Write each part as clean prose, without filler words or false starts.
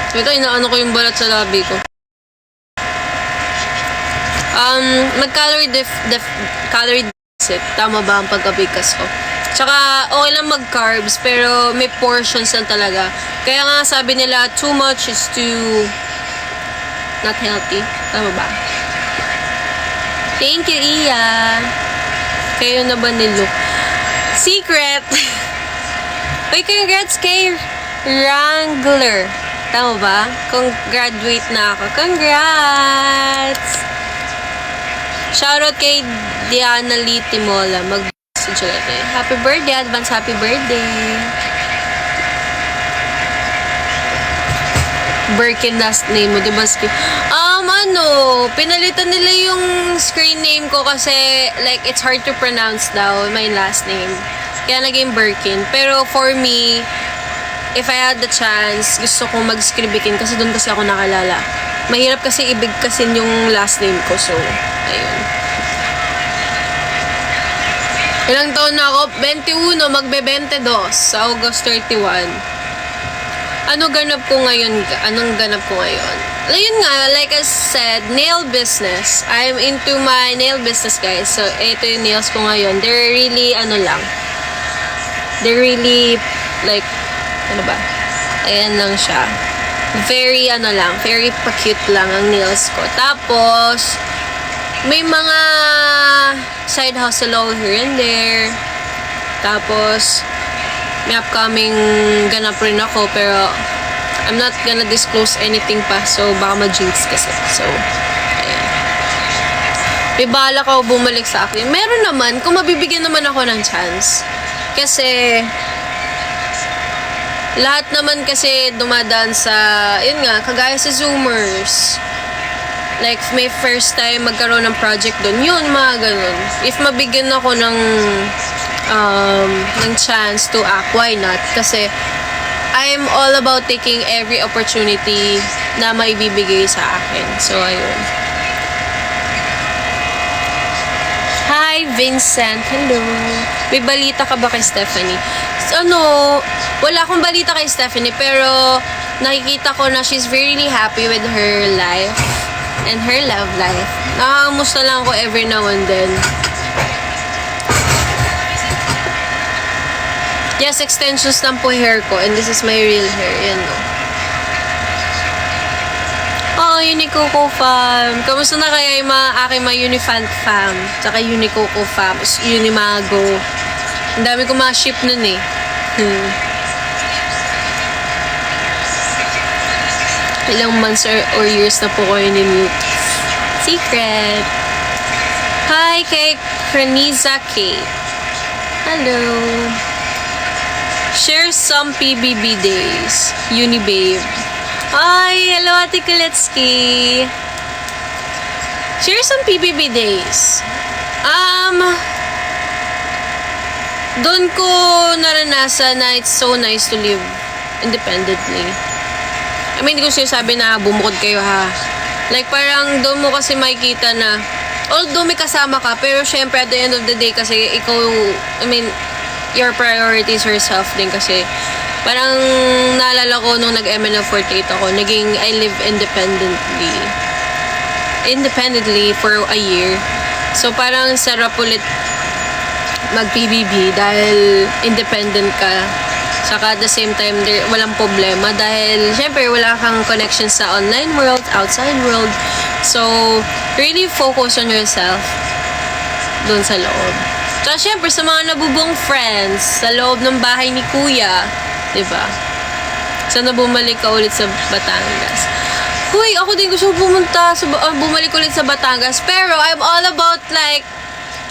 Ito, inaano ko yung balat sa labi ko. Mag-calorie calorie deficit. Tama ba ang pagkabigkas ko? Tsaka, okay lang mag-carbs, pero may portions lang talaga. Kaya nga sabi nila, too much is too not healthy. Tama ba? Thank you, Iya. Kayo na ba ni Luke? Secret! Uy, congrats kay Wrangler. Tama ba? Kung graduate na ako. Congrats! Shoutout kay Diana Lee Timola. Mag-message ulit eh. Happy birthday! Advance happy birthday! Birkin last name mo, diba? Pinalitan nila yung screen name ko kasi like it's hard to pronounce daw my last name. Kaya naging Birkin. Pero for me, if I had the chance, gusto kong mag-scribikin kasi doon kasi ako nakalala. Mahirap kasi ibigkasin yung last name ko. So, ayun. Ilang taon na ako? 21, magbe-22 sa August 31. Anong ganap ko ngayon? Ayun nga, like I said, nail business. I'm into my nail business, guys. So, ito yung nails ko ngayon. They're really, they're really, like, ayan lang siya. Very, very pa-cute lang ang nails ko. Tapos, may mga side hustle here and there. Tapos, may upcoming ganap rin ako, pero I'm not gonna disclose anything pa, so baka ma-jinx kasi. So, ayan. May balak ako bumalik sa akin. Meron naman, kung mabibigyan naman ako ng chance. Kasi, lahat naman kasi dumadaan sa, yun nga, kagaya sa Zoomers. Like, may first time magkaroon ng project doon. Yun, mga ganun. If mabigyan ako ng chance to act, why not? Kasi, I'm all about taking every opportunity na maibibigay sa akin. So, ayun. Hi, Vincent. Hello. May balita ka ba kay Stephanie? So, wala akong balita kay Stephanie, pero nakikita ko na she's really happy with her life and her love life. Nakakamusta lang ako every now and then. Yes, extensions lang po hair ko. And this is my real hair. Yan, no. Oh, Unicoco fam. Kamusta na kaya yung aking mga Unifant fam? Tsaka Unicoco fam. Unimago. Ang dami ko mga ship nun eh. Ilang months or years na po ko ni-mute. Secret. Hi kay Kraniza K. Hello. Share some PBB days. Unibabe. Hi! Hello, Ate Kuletsky. Share some PBB days. Doon ko naranasan na it's so nice to live independently. I mean, hindi ko sinasabi na bumukod kayo ha. Like, parang doon mo kasi makikita na although may kasama ka, pero syempre at the end of the day kasi ikaw, your priorities yourself din kasi parang naalala ko nung nag-MNL48 ako, I live independently for a year. So parang sarap ulit mag-PBB dahil independent ka. Saka at the same time, walang problema dahil syempre wala kang connection sa online world, outside world. So, really focus on yourself dun sa loob. Tsaka syempre sa mga nabubong friends sa loob ng bahay ni Kuya, diba? Sana bumalik ka ulit sa Batangas. Huy, ako din gusto bumalik ulit sa Batangas. Pero I'm all about like,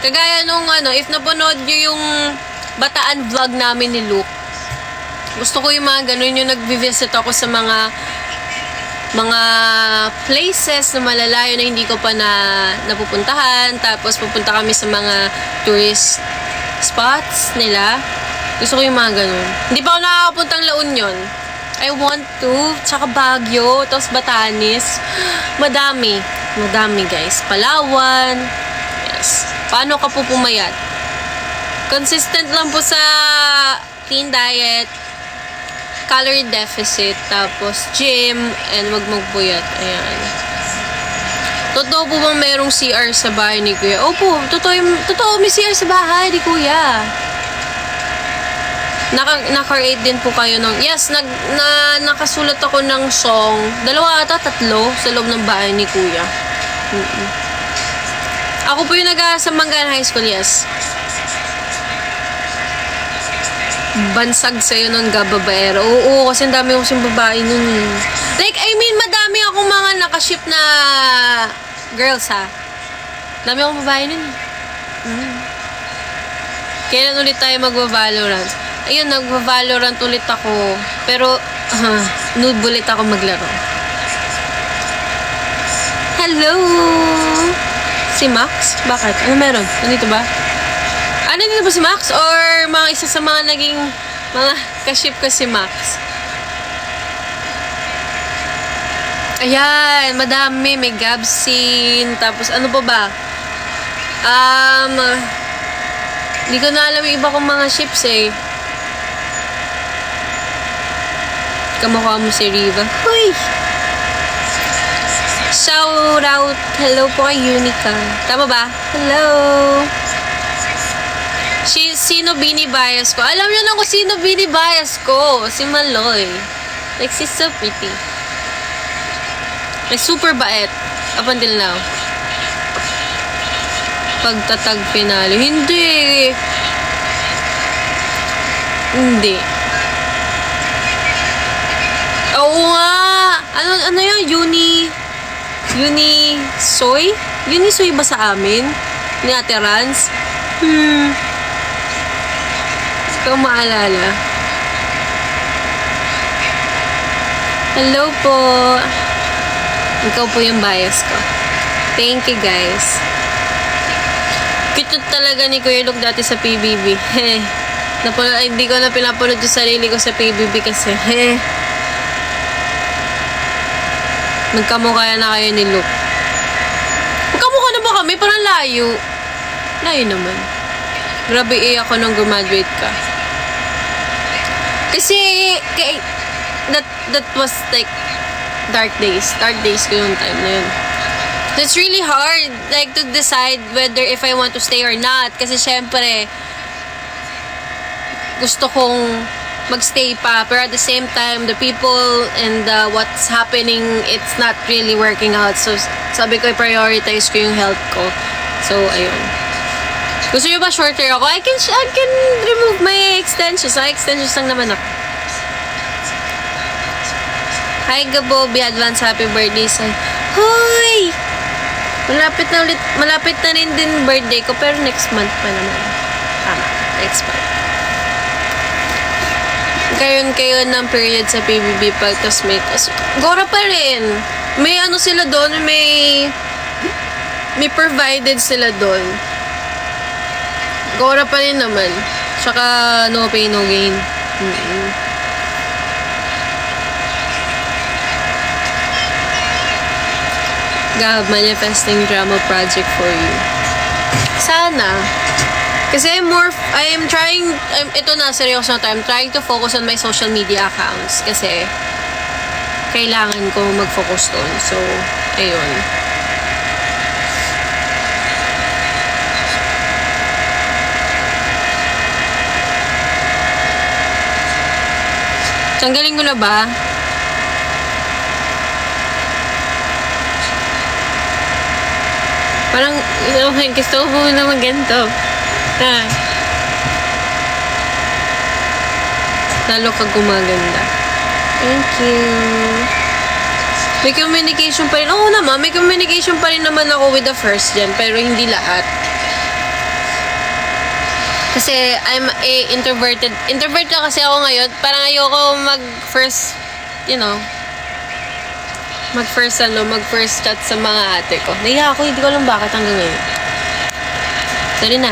kagaya nung if napanood nyo yung Bataan vlog namin ni Luke. Gusto ko yung mga ganun, yung nag-visit ako sa mga places na malalayo na hindi ko pa napupuntahan. Tapos pupunta kami sa mga tourist spots nila. Gusto ko yung mga ganun. Hindi pa ako nakakapuntang La Union. I want to. Tsaka Baguio. Tapos Batanes. Madami guys. Palawan. Yes. Paano ka po pumayat? Consistent lang po sa clean diet. calorie deficit, tapos gym, and wag magpuyat. Ayan. Totoo po bang merong CR sa bahay ni Kuya? Opo, totoo may CR sa bahay ni Kuya. Naka-rate din po kayo ng... Yes, nakasulat ako ng song. 2 ata, 3 sa loob ng bahay ni Kuya. Ako po yung sa Manggahan High School, yes. Bansag sa'yo nun, gababaero. Oo, kasi ang dami akong babae nun eh. Like, I mean, madami akong mga nakaship na girls, ha? Dami akong babae nun eh. Kailan ulit tayo magwa-Valorant? Ayun, nagwa-Valorant ulit ako. Pero, noob ulit ako maglaro. Hello! Si Max? Bakit? Ano meron? Nandito ba? Nandito ba si Max? Or mga isa sa mga naging mga kaship ko si Max? Ayan, madami. May Gabsin. Tapos, ano pa ba? Hindi ko na alam yung iba kong mga ships eh. Kamukha mo si Riva. Huy! Shout out! Hello po kay Unica. Tama ba? Hello! Sino binibias ko? Alam niyo na kung sino binibias ko. Si Maloy. Like, she's so pretty. Like, super bait. Up until now. Pagtatag finale. Hindi. Oo nga. Ano yun? Unisoy? Unisoy ba sa amin? Ni Ate Rans? Ikaw maalala. Hello po. Ikaw po yung bias ko. Thank you, guys. Cute talaga ni Kuya Luke dati sa PBB. Hindi ko na pinapanood yung sarili ko sa PBB kasi. Magkamukha na kayo ni Luke. Magkamukha na ba kami? Parang layo. Layo naman. Grabe ako nung graduate ka. Kasi, that was like dark days. Dark days ko yung time na yun. So, it's really hard, like, to decide whether if I want to stay or not. Kasi, syempre, gusto kong magstay pa. Pero at the same time, the people and what's happening, it's not really working out. So, sabi ko, i-prioritize ko yung health ko. So, ayun. Gusto nyo ba short hair ako? I can remove my extensions. Ay, extensions lang naman ako. Hi, Gabobi. Advance happy birthday sa... Hoy! Malapit na rin din birthday ko. Pero next month pa naman. Tama. Next month. Kayo ng period sa PBB pag tas may... Gora pa rin. May ano sila doon. May provided sila doon. Gora pa rin naman. Tsaka no pain, no gain. Gab, manifesting drama project for you. Sana. Kasi ito na, seryoso na tayo. I'm trying to focus on my social media accounts. Kasi, kailangan ko mag-focus doon. So, ayun. Tanggalin ko na ba? Parang, gusto ko po naman ganito. Lalo ka gumaganda. Thank you. May communication pa rin. Oo naman, may communication pa rin naman ako with the first gen. Pero hindi lahat. Kasi I'm a introverted. Introvert na kasi ako ngayon. Parang ayoko mag-first chat sa mga ate ko. Nahiya ako, hindi ko alam bakit hanggang ngayon. Sorry na.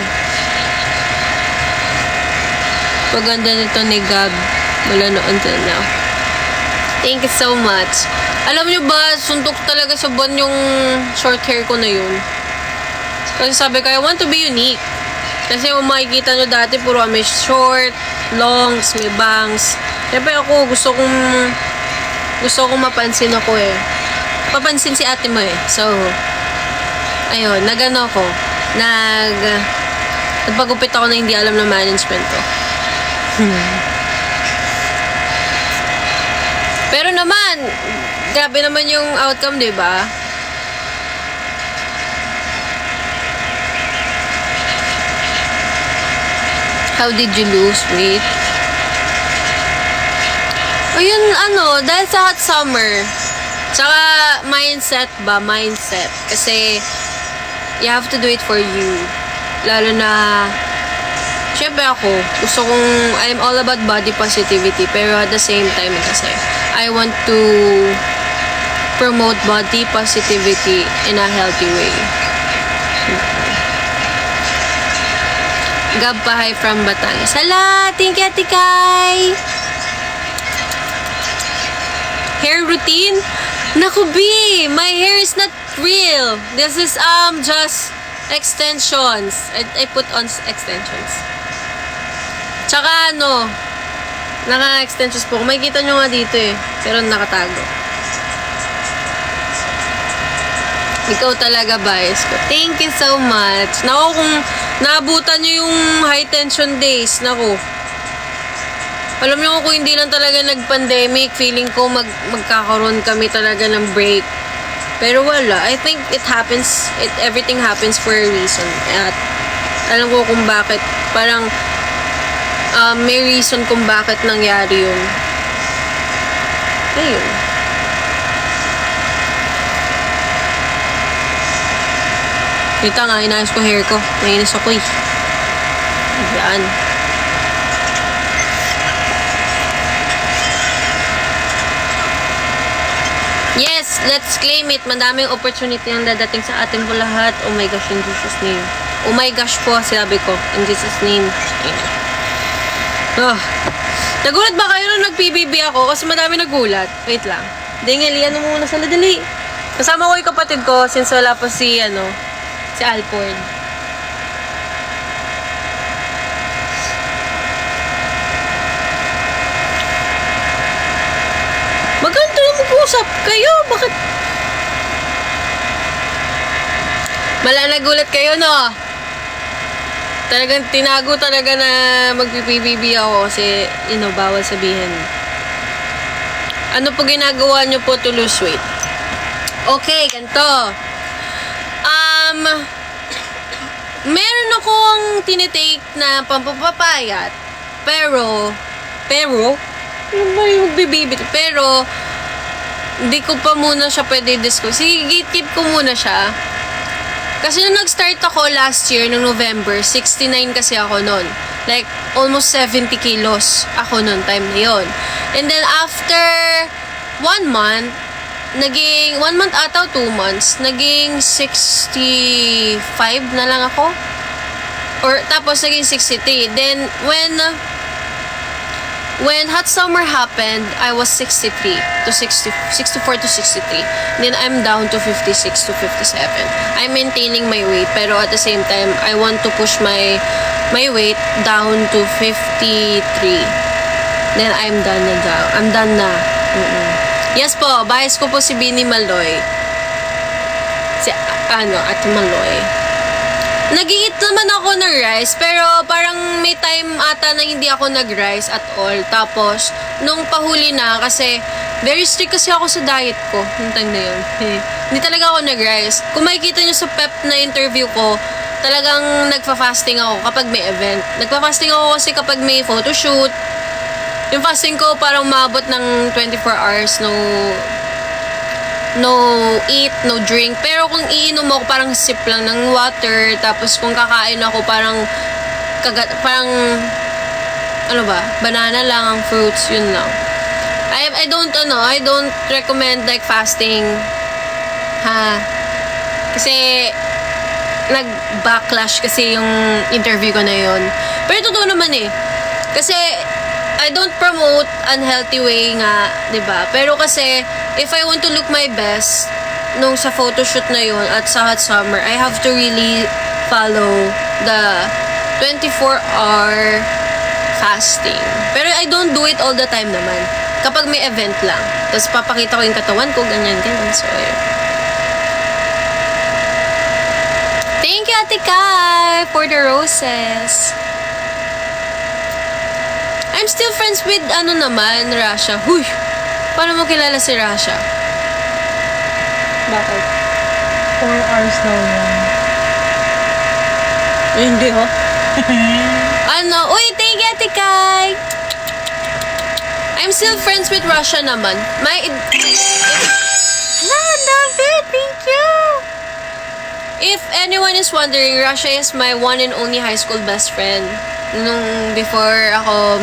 Paganda nito ni Gab. Wala no until now. Thank you so much. Alam nyo ba, suntok talaga sa buwan yung short hair ko na yun. Kasi sabi ko, I want to be unique. Kasi kung makikita nyo dati, puro may short, longs, may bangs. Siyempre ako, gusto kong mapansin ako eh. Papansin si ate mo eh. So, ayun, nagano ako. Nagpagupit ako na hindi alam ng management ko. Pero naman, grabe naman yung outcome, di ba? How did you lose weight? O yun, dahil sa hot summer. Tsaka, mindset ba? Mindset. Kasi, you have to do it for you. Lalo na, syempre ako, I'm all about body positivity. Pero at the same time kasi, I want to promote body positivity in a healthy way. Gab Pahay from Batangas. Hala! Thank you, Ate Kai! Hair routine? Naku, B! My hair is not real. This is, just extensions. I put on extensions. Tsaka, naka-extensions po. Makikita nyo nga dito eh. Pero nakatago. Ikaw talaga, bias ko. Thank you so much. Naku, kung naabutan nyo yung high tension days, naku. Alam nyo kung hindi lang talaga nag-pandemic, feeling ko magkakaroon kami talaga ng break. Pero wala. I think everything happens for a reason. At alam ko kung bakit. Parang, may reason kung bakit nangyari yun. Ayun. Kita nga, inayos ko hair ko. Mainis ako eh. Yan. Yes, let's claim it. Madaming opportunity ang dadating sa atin po lahat. Oh my gosh, in Jesus' name. Oh my gosh po, sabi ko. In Jesus' name. Oh. Nagulat ba kayo nung nag-PBB ako? Kasi madami nagulat. Wait lang. Dingeli, muna sa ladali. Kasama ko yung kapatid ko since wala pa si Alford. Maganda na mag-usap kayo. Bakit? Nagulat kayo, no? Talagang tinago talaga na mag-PBB ako kasi, bawal sabihin. Ano po ginagawa nyo po to lose weight? Okay, ganito. Meron akong tinitake na pampapapayat. Pero, ano ba yung bibibit? Pero, hindi ko pa muna siya pwede discuss. Sige, keep ko muna siya. Kasi nung nag-start ako last year, nung November, 69 kasi ako nun. Like, almost 70 kilos ako nun, time na yun. And then, after 1 month, 1 month ata 2 months, naging 65 na lang ako. Tapos, naging 63. Then, when hot summer happened, I was 64 to 63. Then, I'm down to 56 to 57. I'm maintaining my weight, pero at the same time, I want to push my weight down to 53. Then, I'm done na. Yes po, bias ko po si Bini Maloy. Ate Maloy. Nag-i-eat naman ako ng rice, pero parang may time ata na hindi ako nag-rice at all. Tapos, nung pahuli na, kasi very strict kasi ako sa diet ko. Yung time na yun. Hindi talaga ako nag-rice. Kung makikita nyo sa PEP na interview ko, talagang nagfa-fasting ako kapag may event. Nagfa-fasting ako kasi kapag may photoshoot. Yung fasting ko parang maabot ng 24 hours, no eat, no drink. Pero kung iinom ako, parang sip lang ng water. Tapos kung kakain ako, parang banana lang ang fruits, yun lang. I don't recommend like fasting. Kasi nag-backlash kasi yung interview ko na yun. Pero totoo naman eh. Kasi I don't promote unhealthy way nga, 'di ba? Pero kasi if I want to look my best nung sa photoshoot na yun at sa hot summer, I have to really follow the 24-hour fasting. Pero I don't do it all the time naman. Kapag may event lang. Tapos papakita ko yung katawan ko, ganyan. So, ayun. Thank you, Ate Kai, for the roses. I'm still friends with, Rasha. Huy! Paano mo kilala si Rasha? Bakit? 4 hours daw yan. Hindi, ho? Uy, thank you, Ate Kai! I'm still friends with Rasha naman. Thank you! If anyone is wondering, Rasha is my one and only high school best friend. Nung before ako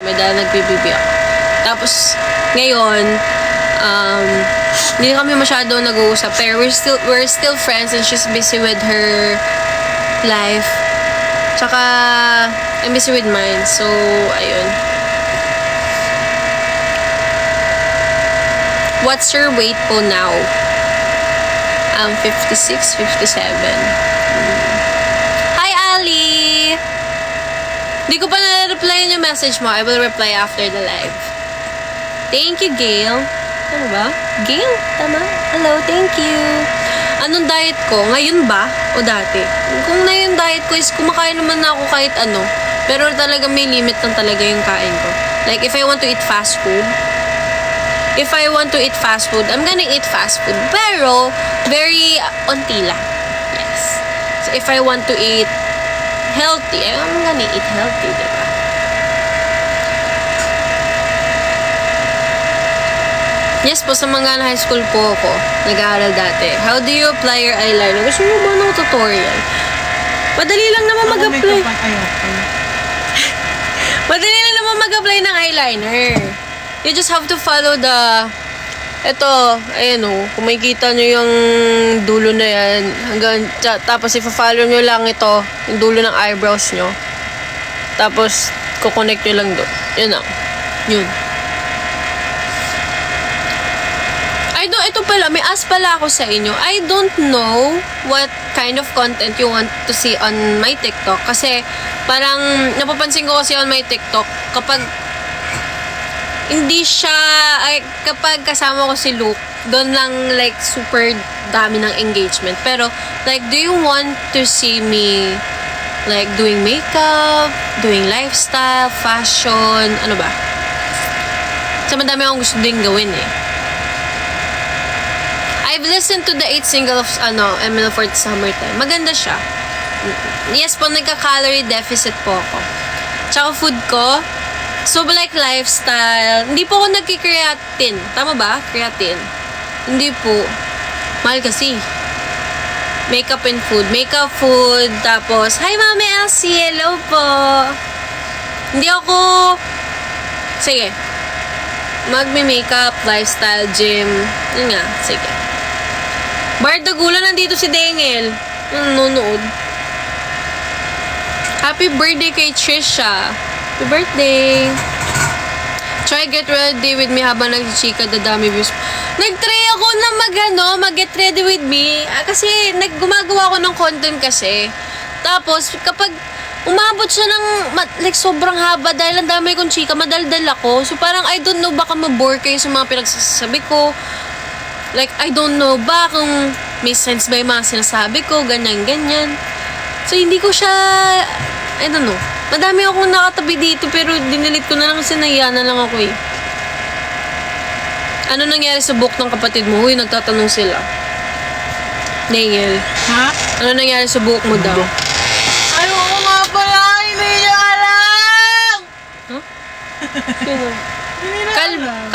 dahil nagbibibi ako. Tapos, ngayon, hindi na kami masyado nag-uusap. Pero we're still friends and she's busy with her life. Tsaka, I'm busy with mine. So, ayun. What's your weight po now? 56, 57. Hi, Ali! Di ko pa na-replyan yung message mo. I will reply after the live. Thank you, Gail. Ano ba? Gail? Tama? Hello, thank you. Anong diet ko? Ngayon ba? O dati? Kung na yung diet ko is kumakain naman na ako kahit ano. Pero talaga may limit lang talaga yung kain ko. Like, if I want to eat fast food, I'm gonna eat fast food. Pero, very onti lang. Yes. So, if I want to eat healthy, I'm gonna eat healthy, diba? Yes po, sa mga high school po ako, nag-aaral dati. How do you apply your eyeliner? Gusto mo ba ng tutorial? Madali lang naman mag-apply. Madali lang naman mag-apply ng eyeliner. You just have to follow the... Ito, ayan o. Kung makikita nyo yung dulo na yan. Tapos ipa-follow nyo lang ito. Yung dulo ng eyebrows nyo. Tapos, kukonect nyo lang doon. Yun na. Yun. Ito pala, may ask pala ako sa inyo. I don't know what kind of content you want to see on my TikTok. Kasi, parang, napapansin ko kasi on my TikTok, kapag hindi siya, kapag kasama ko si Luke, doon lang, like, super dami ng engagement. Pero, like, do you want to see me, like, doing makeup, doing lifestyle, fashion, ano ba? Kasi madami akong gusto din gawin eh. I've listened to the 8th single of, Emil for the Summertime. Maganda siya. Yes po, nagka-calorie deficit po ako. Tsaka food ko, so like lifestyle, hindi po ako nagki-creatine. Tama ba? Creatine. Hindi po. Mahal kasi. Makeup and food. Makeup, food, tapos, hi Mami Elsie, hello po. Hindi ako, sige, magme-makeup, lifestyle, gym, yun nga, sige. Bardagula, nandito si Dengel. Nanonood. Happy birthday kay Trisha. Happy birthday. Try get ready with me habang nag-chika, dadami views. Nag-try ako na mag-get ready with me. Kasi gumagawa ako ng content kasi. Tapos, kapag umabot siya ng like sobrang haba dahil ang dami kong chika, madaldal ako. So parang I don't know, baka mabore kayo sa mga pinagsasabi ko. Like, I don't know ba kung may sense ba yung mga sinasabi ko, ganyan-ganyan. So, hindi ko siya, I don't know. Madami akong nakatabi dito, pero dinilit ko na lang kasi nahiya na lang ako eh. Ano nangyari sa book ng kapatid mo? Uy, nagtatanong sila. Nengel. Ha? Ano nangyari sa book mo daw? Ay, oo nga pala, hindi niya alam! Huh?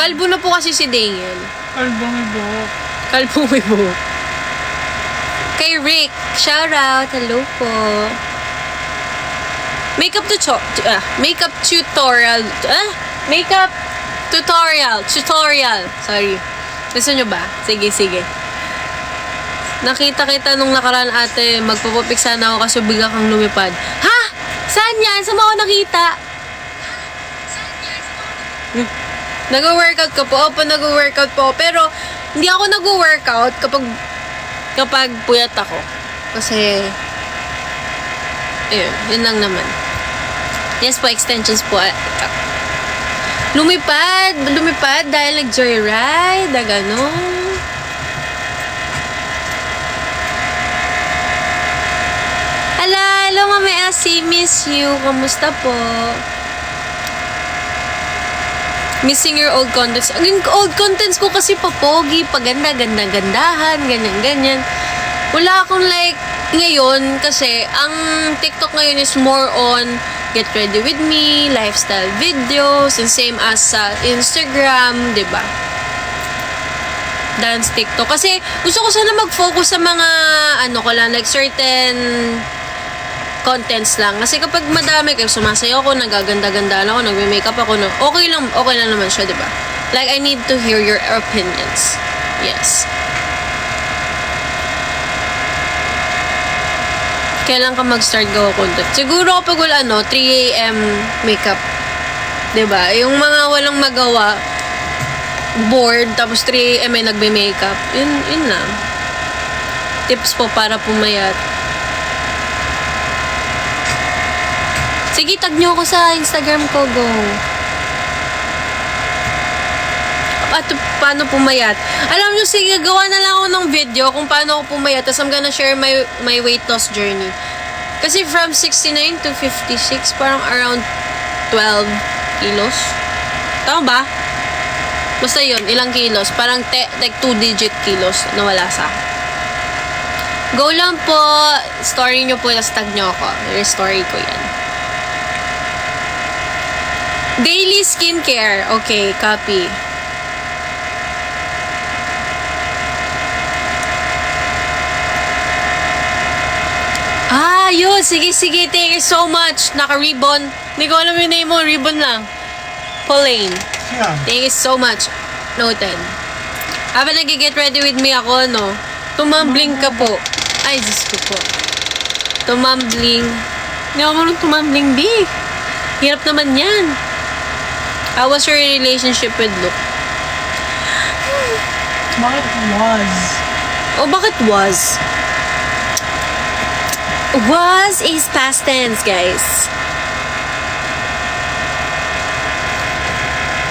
Kalbo na po kasi si Daniel. Kalbong ibo. Kalbong ibo. Kay Rick, shout out. Hello po. Makeup tutorial. Makeup tutorial. Sorry. Gusto nyo ba? Sige. Nakita kita nung nakaraan ate, magpapapik sana ako kasi bigla kang lumipad. Ha? Saan yan? Saan mo ako nakita? Nag-workout ka po? Opo, nag-workout po. Pero, hindi ako nag-workout kapag puyat ako. Kasi, yun lang naman. Yes po, extensions po. Lumipad dahil nag-joyride, gano'n. Hello, Mami Asi, miss you. Kamusta po? Missing your old contents. Ang old contents ko kasi papogi, paganda-ganda-gandahan, ganyan-ganyan. Wala akong like, ngayon, kasi ang TikTok ngayon is more on get ready with me, lifestyle videos, and same as sa Instagram, diba? Dance TikTok. Kasi gusto ko sana mag-focus sa mga, like certain contents lang. Kasi kapag madami kayo, sumasayo ako, nagaganda-ganda ako, nagme-makeup ako, okay lang naman siya, diba? Like, I need to hear your opinions. Yes. Kailan ka mag-start gawa content? Siguro kapag 3 a.m. makeup. Diba? Yung mga walang magawa, bored, tapos 3 a.m. ay nagbe-makeup. Yun lang. Tips po para pumayat. Sige, tag nyo ako sa Instagram ko, go. At paano pumayat? Alam nyo, sige, gawa na lang ako ng video kung paano ako pumayat. Tapos I'm gonna share my weight loss journey. Kasi from 69 to 56, parang around 12 kilos. Tama ba? Basta yun, ilang kilos. Parang like 2-digit kilos na wala sa akin. Go lang po. Story nyo po, tapos tag nyo ako. Story ko yan. Daily skincare. Okay, copy. Yun. Sige. Thank you so much. Naka-ribbon. Hindi ko alam yung name mo. Ribbon lang. Pauline. Yeah. Thank you so much. Noted. Habang nag-get ready with me ako, no? Tumambling ka po. Ay, Diyos ko po. Tumambling. Hindi ako marunong tumambling, B. Hirap naman yan. How was your relationship with Luke? Bakit was? Bakit was? Was is past tense, guys.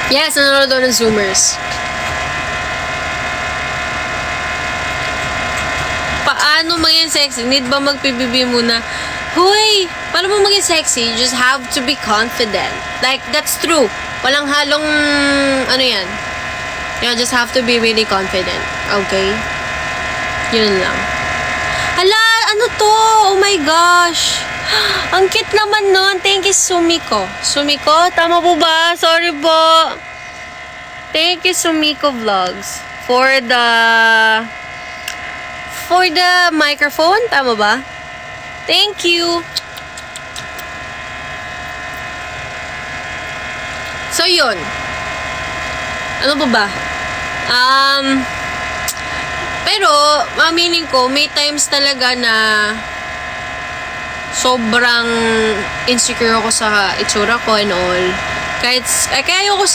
Yes, nanonood daw ng Zoomers. Paano maging sexy? Need ba mag-PBB muna? Hoy! Paano mo maging sexy? You just have to be confident. Like, that's true. Walang halong, yan. You just have to be really confident. Okay? Yun lang. Hala! Ano to? Oh my gosh! Ang cute naman nun. Thank you, Sumiko. Sumiko? Tama po ba? Sorry po. Thank you, Sumiko Vlogs. For the microphone. Tama ba? Thank you. So, yun. Ano po ba? Pero, aminin ko, may times talaga na sobrang insecure ako sa itsura ko and all. Kaya ayoko,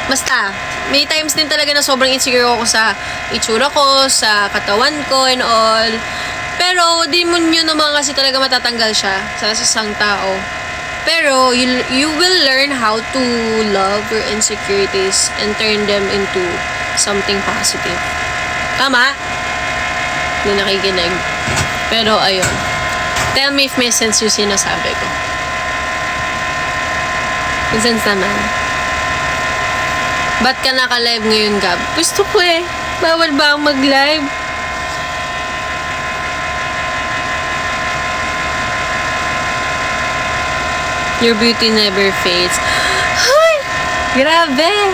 basta, may times din talaga na sobrang insecure ako sa itsura ko, sa katawan ko and all. Pero, di mo nyo naman kasi talaga matatanggal siya sa isang tao. Pero, you will learn how to love your insecurities and turn them into something positive. Tama? Hindi nakikinig. Pero, ayun. Tell me if may sense yung sinasabi ko. May sense naman. Ba't ka naka-live ngayon, Gab? Gusto ko eh. Bawal ba ang mag-live? Your beauty never fades. Ay! Grabe!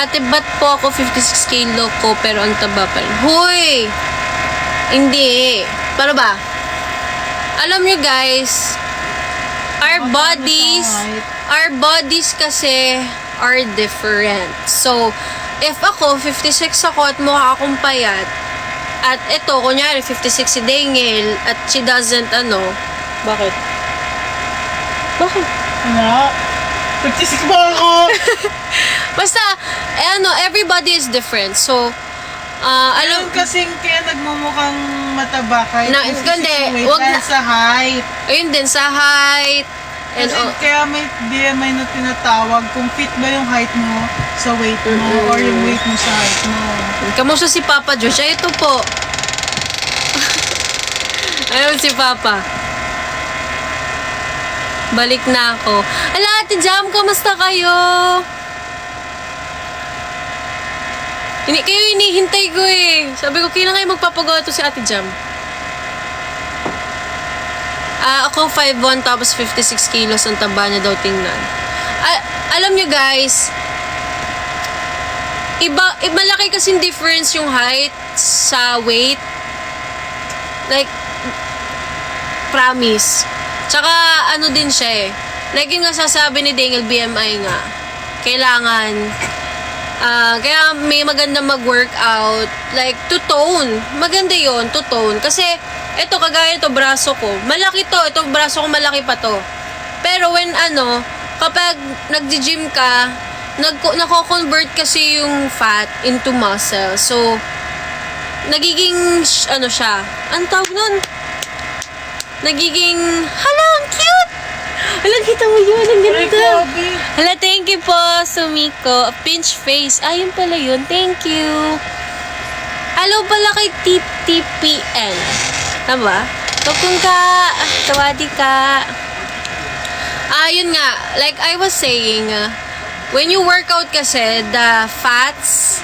Ate, ba't po ako 56 kilo ko pero ang taba pa rin? Hoy! Hindi. Paano ba? Alam nyo guys, our bodies kasi are different. So, if ako, 56 ako at mukha akong payat, at ito, kunyari, 56 si Daniel, at she doesn't, bakit? Bakit? Wala. Nagtisik ba ako? Basta, everybody is different. So, Alam alam, kasing kaya nagmumukhang mataba kahit Na- may hindi, specific weight wag dahil na- sa height. ayun din, sa height, and Kasi kaya may BMI na tinatawag kung fit ba yung height mo sa weight mo or yung weight mo sa height mo. kamusta si Papa Josh? Ay, ito po. Ayun si Papa. Balik na ako. Ala, Ate Jam, kamusta kayo? Kayo inihintay ko eh. Sabi ko, kailan kayo magpapagawa to si Ate Jam? Ako 5'1", tapos 56 kilos ang taba niya daw tingnan. Alam nyo guys, malaki kasing difference yung height sa weight. Like, promise. Tsaka, ano din siya eh. Like yung nasasabi ni Daniel, BMI nga. Kailangan, kaya may maganda mag-workout. Like, to tone. Maganda yon to tone. Kasi, ito, kagaya ito, braso ko. Malaki to. Ito, braso ko malaki pa to. Pero when, kapag nag-gym ka, nako-convert kasi yung fat into muscle. So, nagiging, siya. Ang tawag nun? Nagiging, hala, ang cute! Hala, kita mo yun, ang ganda. Hala, thank you po, Sumiko. Pinch face. Ayun pala yun, thank you. Hello pala kay TTPN. Tama? Tukong ka, tawadi ka. Yun nga, like I was saying, when you work out kasi, the fats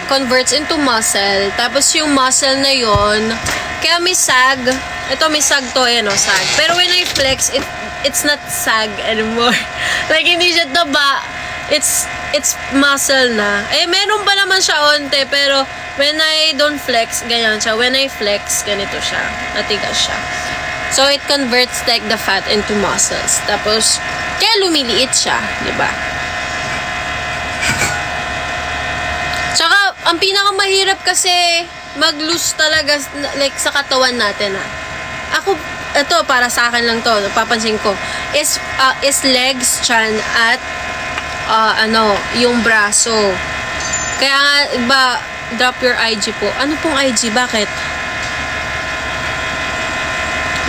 converts into muscle. Tapos yung muscle na yon, kaya may sag. Ito may sag to, sag. Pero when I flex, it's not sag anymore. Like hindi siya taba. It's muscle na. Meron pa naman siya onte, pero when I don't flex, ganyan siya. When I flex, ganito siya. Matigas siya. So, it converts like the fat into muscles. Tapos, kaya lumiliit siya, di ba? Tsaka, ang pinakamahirap kasi mag-lose talaga like sa katawan natin, Ako, ito, para sa akin lang to, napapansin ko, is legs, chan, at yung braso. Kaya nga, drop your IG po. Ano pong IG? Bakit?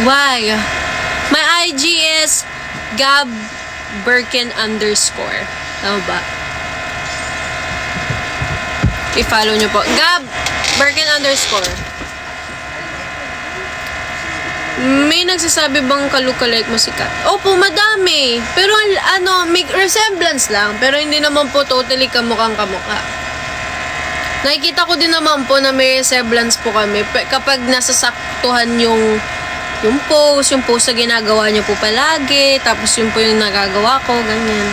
Why? My IG is Gab Birkin _ Tama ba? I-follow nyo po. Gab Birkin _ May nagsasabi bang kalukalike mo si Kat? Opo, madami. Pero may resemblance lang. Pero hindi naman po totally kamukhang kamukha. Nakikita ko din naman po na may resemblance po kami. Kapag nasasaktuhan yung pose na ginagawa niyo po palagi, tapos yun po yung nagagawa ko, ganyan.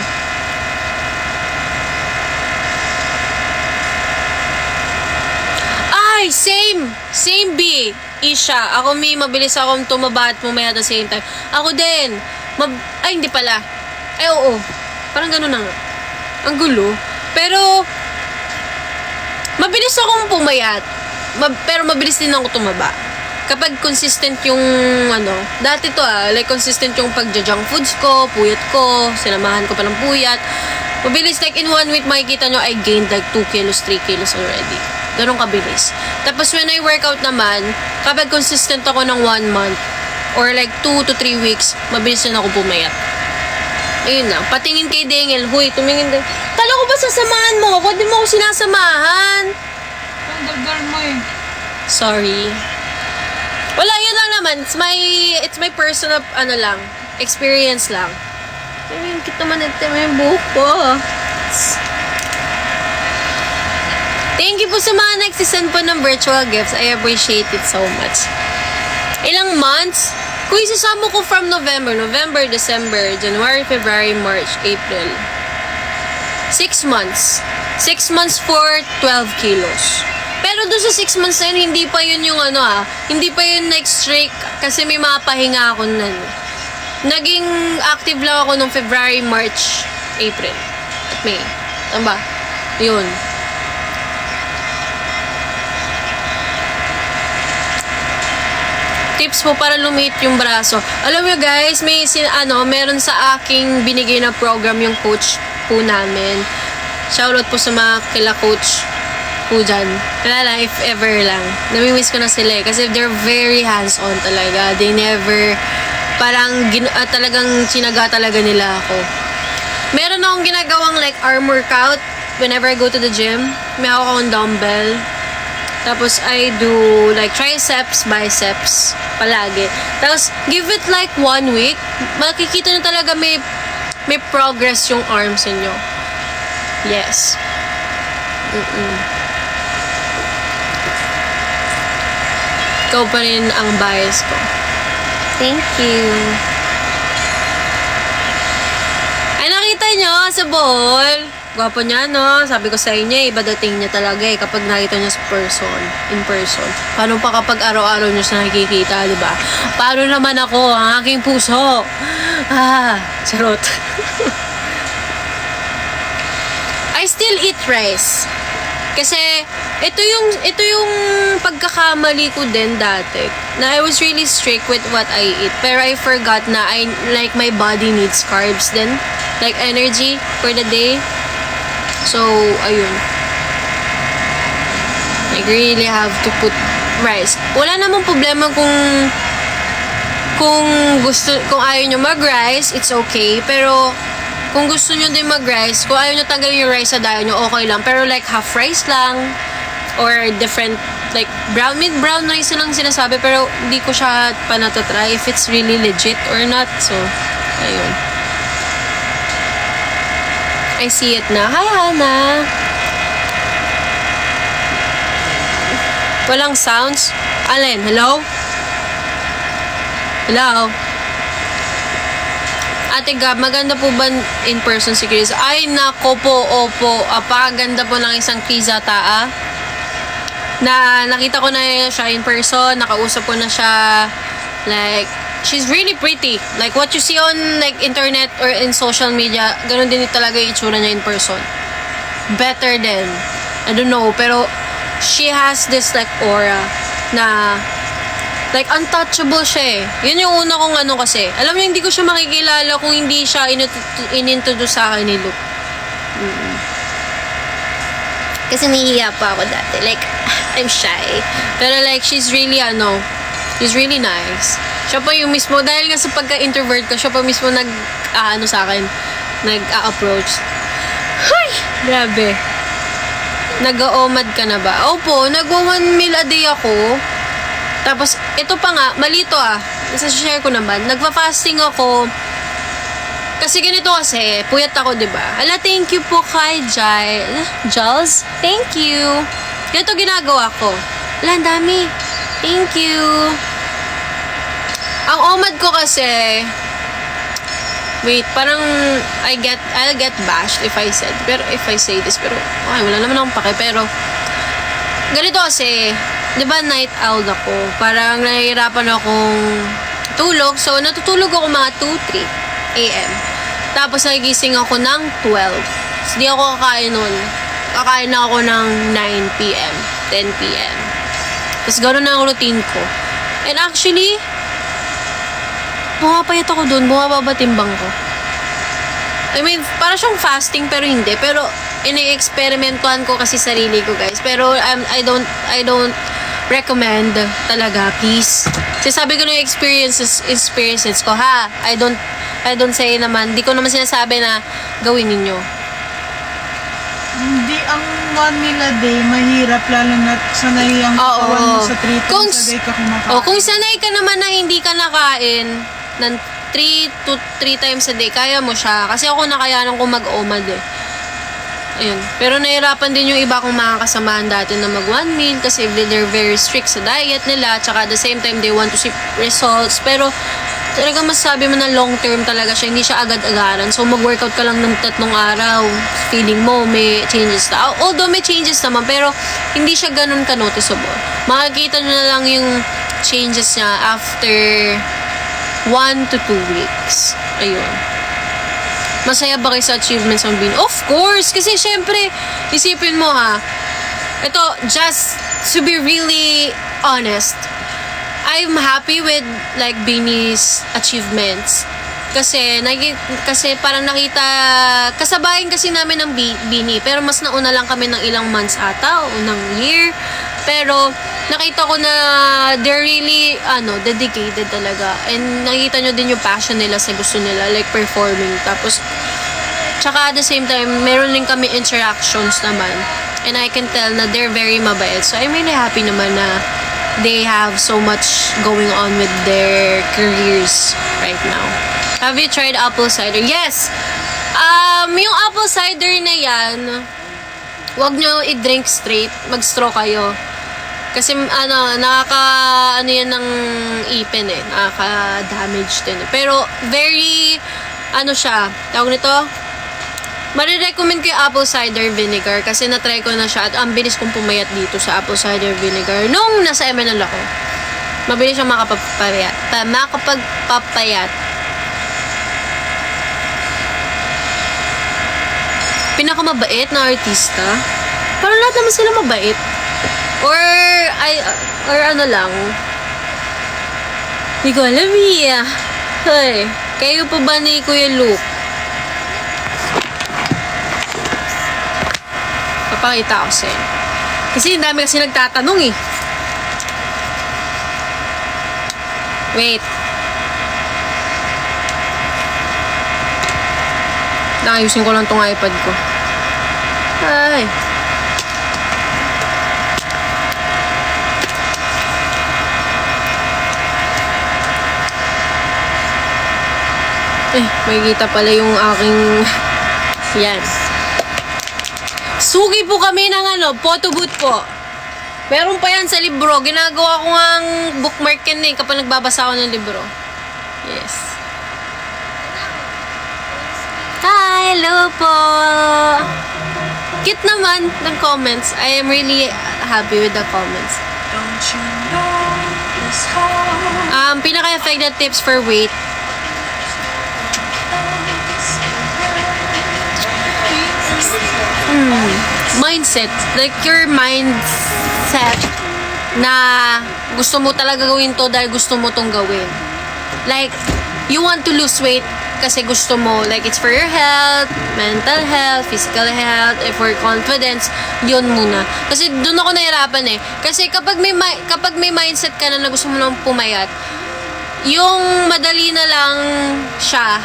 Ay, same B. Isha. Ako mabilis akong tumaba at pumaya at the same time. Ako din. Ay, hindi pala. Ay, oo. Parang gano'n na nga. Ang gulo. Pero, mabilis akong pumayat. Pero mabilis din ako tumaba. Kapag consistent yung, dati to like consistent yung pagja-junk foods ko, puyat ko, sinamahan ko pa ng puyat. Mabilis, like in 1 week, makikita nyo, I gained like 2 kilos, 3 kilos already. Ganun kabilis. Tapos when I workout naman, kapag consistent ako ng 1 month, or like 2 to 3 weeks, mabilis na ako pumayat. Ayun na. Patingin kay Dengel, huy, tumingin din. Kala ko ba sasamahan mo ako? Di mo ako sinasamahan. Ang dagdag mo eh. Sorry. Wala, yun lang naman. It's my personal, experience lang. Ay, kita man natin yung buhok ko. Thank you po sa mga nagsisend po ng virtual gifts. I appreciate it so much. Ilang months? Kung isasama ko from November, December, January, February, March, April. 6 months. 6 months for 12 kilos. Pero doon sa 6 months na yun, hindi pa yun yung hindi pa yun straight kasi may mga pahinga ako nun. Naging active lang ako nung February, March, April, at May. Tama? Yun. tips po para lumiit yung braso. Alam mo guys, meron sa aking binigay na program yung coach po namin. Shoutout po sa mga kila coach po dyan. Kaya lang, if ever lang. Namimiss ko na sila eh. Kasi they're very hands-on talaga. They never, talagang sinaga talaga nila ako. Meron akong ginagawang like arm workout whenever I go to the gym. May hawak akong dumbbell. Tapos, I do, like, triceps, biceps, palagi. Tapos, give it, like, 1 week. Makikita nyo talaga may progress yung arms nyo. Yes. Ikaw pa rin ang bias ko. Thank you. Ay, nakita nyo sa ball. Gwapo niya, no? Sabi ko sa inyo, iba dating niya talaga eh kapag nakita niya sa in person. Paano pa kapag araw-araw niya siya nakikita, di ba? Paano naman ako, ang aking puso? Charot. I still eat rice. Kasi, ito yung pagkakamali ko din dati. Na I was really strict with what I eat. Pero I forgot na my body needs carbs din. Like energy for the day. So, ayun. I really have to put rice. Wala namang problema kung ayaw nyo mag-rice, it's okay. Pero, kung gusto nyo din mag-rice, kung ayaw nyo tanggalin yung rice sa diet nyo, okay lang. Pero like, half rice lang. Or different, like, brown rice lang sinasabi. Pero, hindi ko siya pa natatry if it's really legit or not. So, ayun. I see it na. Hi, Hannah! Walang sounds? Alin? Hello? Hello? Ate Gab, maganda po ba in person si Chris? Ay, nako po, opo. Apaganda po ng isang Kizata, na nakita ko na siya in person, nakausap ko na siya, like, she's really pretty. Like, what you see on, like, internet or in social media, ganun din talaga yung itsura niya in person. Better than, I don't know, pero she has this, like, aura na, like, untouchable siya eh. Yun yung una kong ano kasi. Alam niyo, hindi ko siya makikilala kung hindi siya inintroduce sa akin ni Luke. Kasi nahihiya pa ako dati. Like, I'm shy. Pero, like, she's really nice. Siya pa yung mismo, dahil nga sa pagka-introvert ko, siya pa mismo sa akin, nag-a-approach. Hay! Grabe. Nag-a-omad ka na ba? Opo, nag-1 meal a day ako. Tapos, ito pa nga, malito isa-share ko naman, nagpa-fasting ako. Kasi ganito kasi, puyat ako, diba? Ala, thank you po kay Giles. Thank you. Ganito ginagawa ko. Ala, ang dami. Thank you. Ang omad ko kasi, wait, parang I'll get bashed if I say this, pero okay, wala naman akong pake, pero ganito kasi, di ba night owl ako, parang nahihirapan akong tulog, so natutulog ako mga 2-3 a.m. Tapos nagigising ako ng 12. So, di ako kakain nun. Kakain na ako ng 9 p.m., 10 p.m. Tapos gano'n na ang routine ko. And actually, pumapayat ako dun, bumababa timbang ko. I mean, para siyang fasting pero hindi. Pero, ini-experimentuhan ko kasi sarili ko, guys. Pero, I don't recommend talaga, please. Kasi sabi ko na yung experiences ko, ha? I don't say naman, di ko naman sinasabi na gawin ninyo. Hindi, ang 1 meal a day, mahirap, lalo na sanay ang katawan mo sa 3 times a day ka kumakain. Kung sanay ka naman na hindi ka nakain ng 3 to 3 times a day, kaya mo siya. Kasi ako nakayanan ko mag-omad eh. Ayun. Pero nahirapan din yung iba kong mga kasamahan dati na mag 1 meal kasi they're very strict sa diet nila. Tsaka at the same time, they want to see results. Pero talagang masasabi mo na long term talaga siya. Hindi siya agad-agaran. So mag-workout ka lang ng 3 araw. Feeling mo may changes na. Although may changes naman, pero hindi siya ganun ka-noticeable. Makikita nyo na lang yung changes niya after 1 to 2 weeks. Ayun. Masaya ba kayo sa achievements ng Bean? Of course! Kasi syempre, isipin mo ha, ito, just to be really honest, I'm happy with like Bini's achievements. Kasi parang nakita, kasabayan kasi namin ng Bini, pero mas nauna lang kami ng ilang months ata, o unang year. Pero nakita ko na they're really dedicated talaga. And nakita nyo din yung passion nila sa gusto nila, like performing. Tapos tsaka at the same time, meron din kami interactions naman. And I can tell na they're very mabait. So I'm really happy naman na they have so much going on with their careers right now. Have you tried apple cider? Yes! Yung apple cider na yan, wag nyo i-drink straight. Mag-straw kayo. Kasi yan ng ipin eh. Nakaka-damage din eh. Pero very, siya, tawag nito, marirecommend ko yung apple cider vinegar kasi na-try ko na siya at ang bilis kong pumayat dito sa apple cider vinegar. Nung nasa MNL ako, mabilis siyang makapagpapayat. Pinakamabait na artista. Parang lahat naman sila mabait. Or lang. Hindi ko alam eh. Hey, kayo pa ba ni Kuya Luke? Papakita ko sa'yo. Kasi ang dami kasi nagtatanong eh. Wait. Nakayusin ko lang tong iPad ko. Ay. Makikita pala yung aking yan. Sugi po kami ng photo booth po. Meron pa yan sa libro. Ginagawa ko ngang bookmark yan eh kapag nagbabasa ako ng libro. Yes. Hi, hello po. Cute naman ng comments. I am really happy with the comments. Don't you know this heart? Pinaka-effective tips for weight. Mindset. Like your mindset na gusto mo talaga gawin to dahil gusto mo tong gawin. Like, you want to lose weight kasi gusto mo. Like, it's for your health, mental health, physical health, and for confidence, yun muna. Kasi doon ako nahirapan eh. Kasi kapag may mindset ka na gusto mo nang pumayat, yung madali na lang siya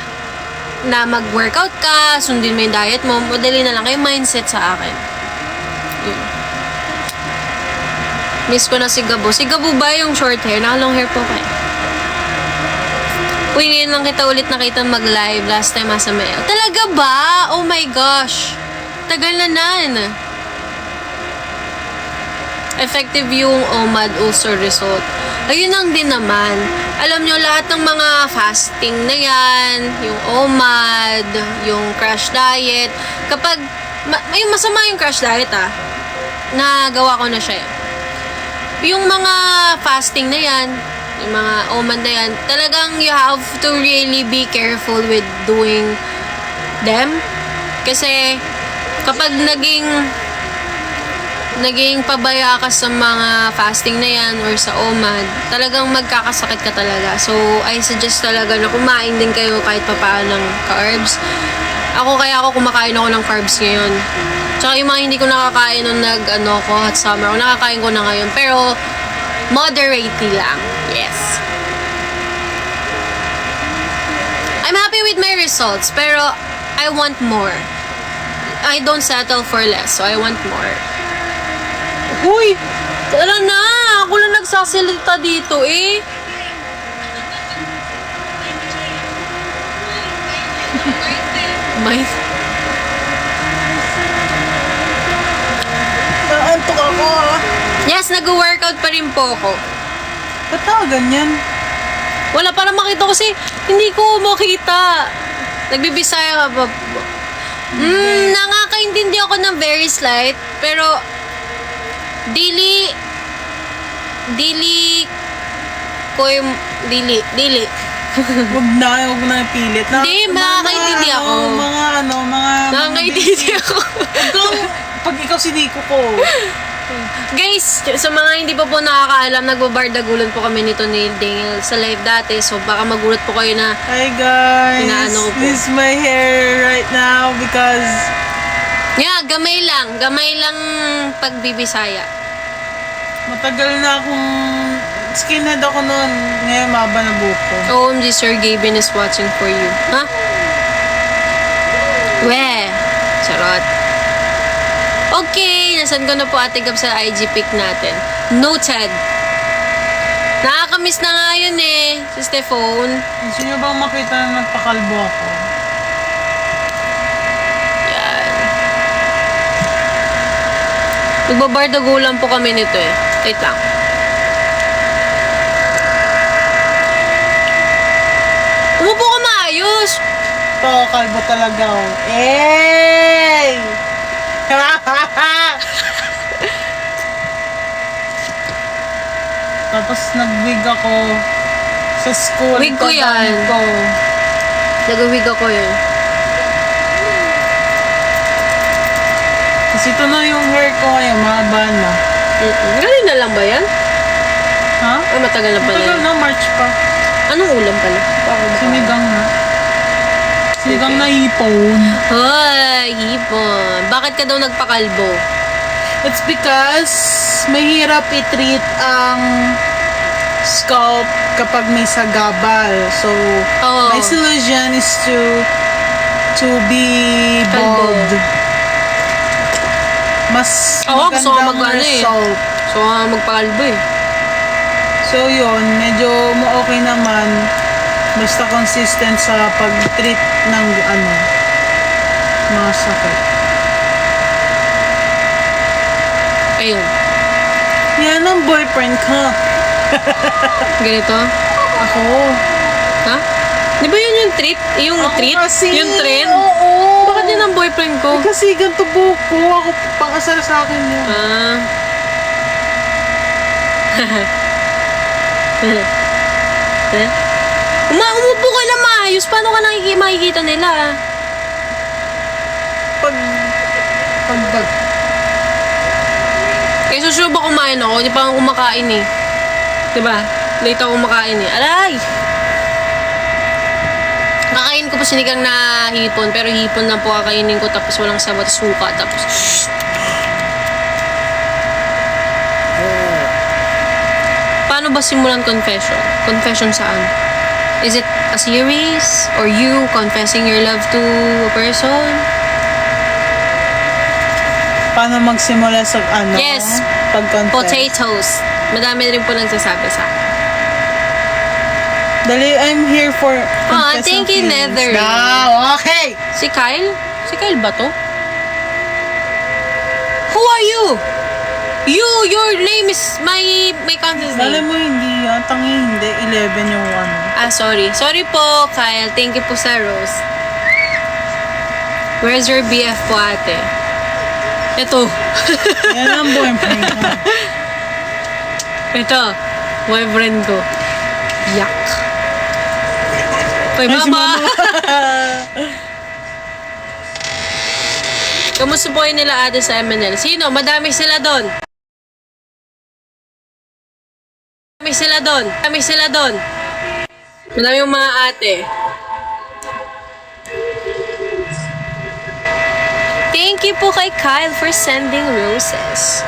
na mag-workout ka, sundin mo yung diet mo, madali na lang kayo mindset sa akin. Yun. Miss ko na si Gabo. Si Gabo ba yung short hair? Naka-long hair po kayo. Uy, ngayon lang kita ulit nakita mag-live. Last time sa mail. Talaga ba? Oh my gosh. Tagal na nan. Effective yung OMAD ulcer result. Ayun lang din naman. Alam nyo, lahat ng mga fasting na yan, yung OMAD, yung crash diet, kapag, may masama yung crash diet nagawa ko na siya. Yung mga fasting na yan, yung mga OMAD na yan, talagang you have to really be careful with doing them. Kasi, kapag naging pabaya ka sa mga fasting na yan or sa OMAD, talagang magkakasakit ka talaga. So, I suggest talaga na kumain din kayo kahit papaano ng carbs. Ako kumakain ako ng carbs ngayon. Tsaka yung mga hindi ko nakakain nung hot summer, nakakain ko na ngayon. Pero, moderately lang. Yes. I'm happy with my results, pero I want more. I don't settle for less, so I want more. Uy! Tara na! Ako lang nagsasalita dito eh. May... Naantok ako Yes, nag-workout pa rin po ako. Ba't ako ganyan? Wala, para makita ko kasi hindi ko makita. Nagbibisaya ka ba? Nakakaintindi ako ng very slight, pero dili Huwag na pilit. Hindi, makakaintindi ako. Mga Nakakaintindi ako. Pag ikaw si Nico ko. Guys, sa mga hindi pa po nakakaalam, nagbabardagulan po kami nito ni Daniel sa live dati. So, baka magulat po kayo na Hi guys! Inaano ko po. This is my hair right now because gamay lang pagbibisaya. matagal na akong skinhead ako noon. Ngayon maba na buhok ko. OMG, Sir Gavin is watching for you. Ha? We, charot. Okay, nasan ko na po Ate Gab sa IG pic natin. Noted. Nakakamiss na nga yun si Stephone. Gusto nyo bang makita na nagpakalbo ako? Yan. Nagbabardagulan po kami nito Wait lang. Umupo ka maayos. Ito, kalbo talaga ako. Hey! Tapos nag-wig ako sa school. Wig ko yan. Pagdamit ko. Nagawig ako Kasi ito na yung hair ko ngayon, mahaba na. Galing na lang ba yan? Ha? Ay, matagal na pala Matagal yan. na, March pa. Anong ulam pala? Sinigang na. Sinigang na hipon. Hoy, hipon. Bakit ka daw nagpakalbo? It's because mahirap i-treat ang scalp kapag may sagabal. So, Oo. my solution is to be Kalbo. bald. Mas Oo, gusto ko magandang mag-ano result. So, magpakalbo So, yun, medyo okay naman. Basta consistent sa pag-treat ng mga sakit. Ayun. Yan ang boyfriend ko. Ganito. Ako. Ha? Di ba yun yung treat? Yung Ako treat? kasi, Yung trend? Oo. Bakit din ang boyfriend ko? Kasi ganito buhok ko. Ako pakasal sa akin yun. Ah. Umupo ka na maayos. Paano ka makikita nila? Pag Kaya susubo kumain ako. Di pa ako kumakain Diba? Late ako kumakain Aray! Kakain ko po sinigang na hipon. Pero hipon lang po kakainin ko. Tapos walang sabat suka. Tapos paano ba simulan confession? Confession saan? Is it a series? Or you confessing your love to a person? paano magsimula sa Yes. pag-confess? Potatoes. Madami rin po nagsasabi sa akin. Dali, I'm here for thank you, Nether. Now, okay. Si Kyle? Si Kyle ba to? Who are you? Your name is my contest Dali name. mo hindi, tangi hindi, 11 yung Sorry. Sorry po, Kyle. Thank you po sa rose. Where's your BF po, ate? Ito. Yan ang boyfriend ko. Ito. Boyfriend ko. Yak. Hoy, Ay, si mama! mama. Kamusta po kayo nila ate sa MNL? Sino? Madami sila doon. Madami sila doon. Madami yung mga ate. Thank you po kay Kyle for sending roses.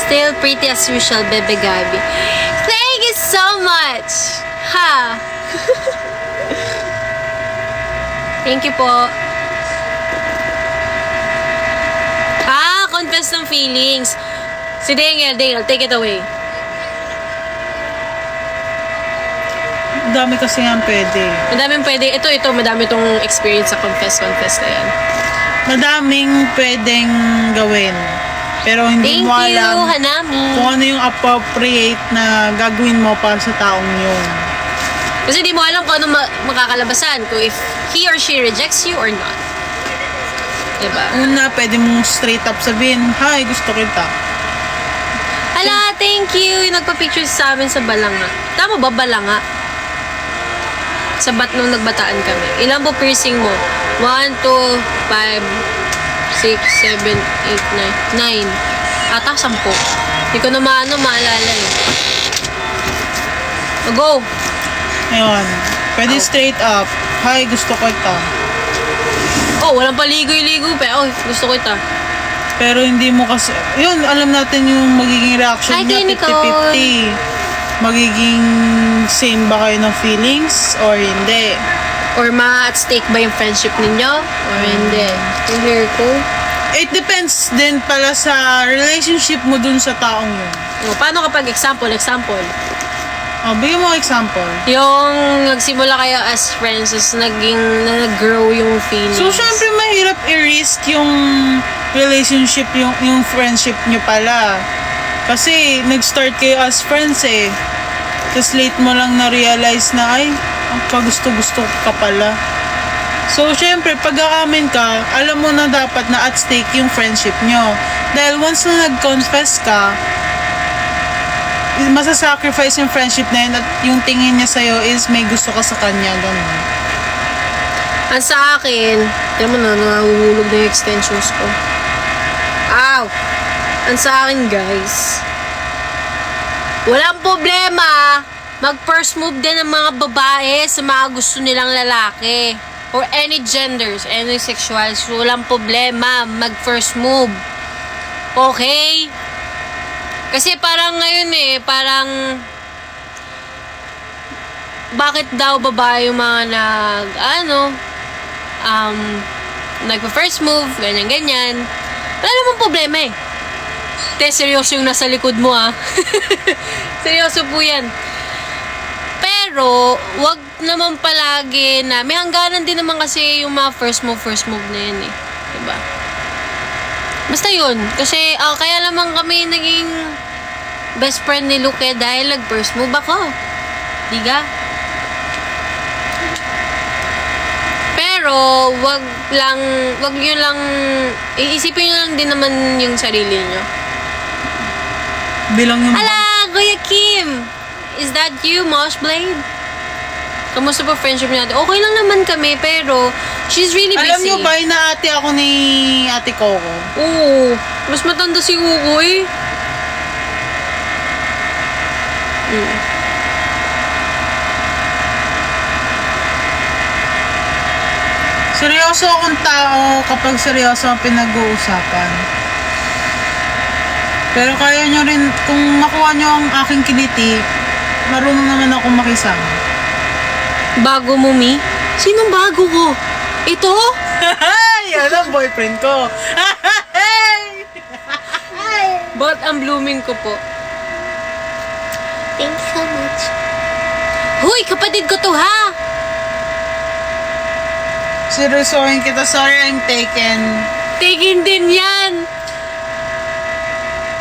Still pretty as usual, Bebe Gabi. Thank you so much! Ha! Thank you po. Confess ng feelings. Si Daniel, take it away. Dami kasi yan pwede. Madaming pwede. Ito, madami tong experience sa confess na yan. Madaming pwedeng gawin. Pero hindi Thank mo you, alam Hanami. kung ano yung appropriate na gagawin mo para sa taong yun. Kasi di mo alam kung ano makakalabasan. Kung if he or she rejects you or not. Diba? Una, pwede mong straight up sabihin, hi, gusto kita. Hala, thank you. Yung nagpa-picture sa amin sa Balanga. Tama ba, Balanga? Sa nung nagbataan kami. Ilan po piercing mo? 1, 2, 5, 6, 7, 8, 9. 9. Ata 10. Hindi ko na maalala eh. Go! Ayun. Pwede straight up. Hi, gusto ko ito. Oh, walang paligoy-ligo pa. Oh, gusto ko ito. Pero hindi mo kasi, yun, alam natin yung magiging reaction Hi, niya, Nicole. 50-50. Magiging same ba kayo ng feelings or hindi? Or at stake ba yung friendship ninyo? Or hindi? You hear ko? It depends din pala sa relationship mo dun sa taong yun. Oh, paano kapag example? Bigyan mo example. Yung nagsimula kayo as friends, as nag-grow yung feelings. So, syempre, mahirap i-risk yung relationship, yung friendship nyo pala. Kasi, nag-start kayo as friends eh. Tapos, late mo lang na-realize na, ay, ang kagusto-gusto ka pala. So, syempre, pag aamin ka, alam mo na dapat na at stake yung friendship nyo. Dahil once na nag-confess ka, masasacrifice yung friendship na yun at yung tingin niya sa'yo is may gusto ka sa kanya, ganun. Ang sa akin, alam mo na, nahuhulog na yung extensions ko. Ow! Ang sa akin, guys, walang problema. Mag-first move din ng mga babae sa mga gusto nilang lalaki. Or any genders, any sexual. So, walang problema. Mag-first move. Okay? Kasi parang ngayon parang bakit daw babae yung mga nagpa-first move, ganyan-ganyan. Wala namang problema eh. Seryoso yung nasa likod mo Seryoso po yan. Pero, wag naman palagi na, may hangganan din naman kasi yung mga first move na yan eh. Diba? Basta yun. Kasi, kaya naman kami naging best friend ni Luke dahil nag-first move ako. Diga? Pero, wag nyo lang, iisipin nyo lang din naman yung sarili nyo. Bilang yung... Ala, Kuya Kim! Is that you, Mosh Blade? Kamusta po friendship natin? Okay lang naman kami, pero she's really busy. Alam nyo ba, inaate ako ni Ate Coco? Oo. Mas matanda si Coco eh. Seryoso akong tao kapag seryoso ang pinag-uusapan. Pero kaya nyo rin, kung makuha nyo ang aking kiliti, marunong naman ako makisama. Bago mo, Mi? Sinong bago ko? Ito? Yan ang boyfriend ko. But ang blooming ko po. Thank you so much. Hoy, kapatid ko to ha! Seryosohin kita. Sorry, I'm taken. Tigin din yan!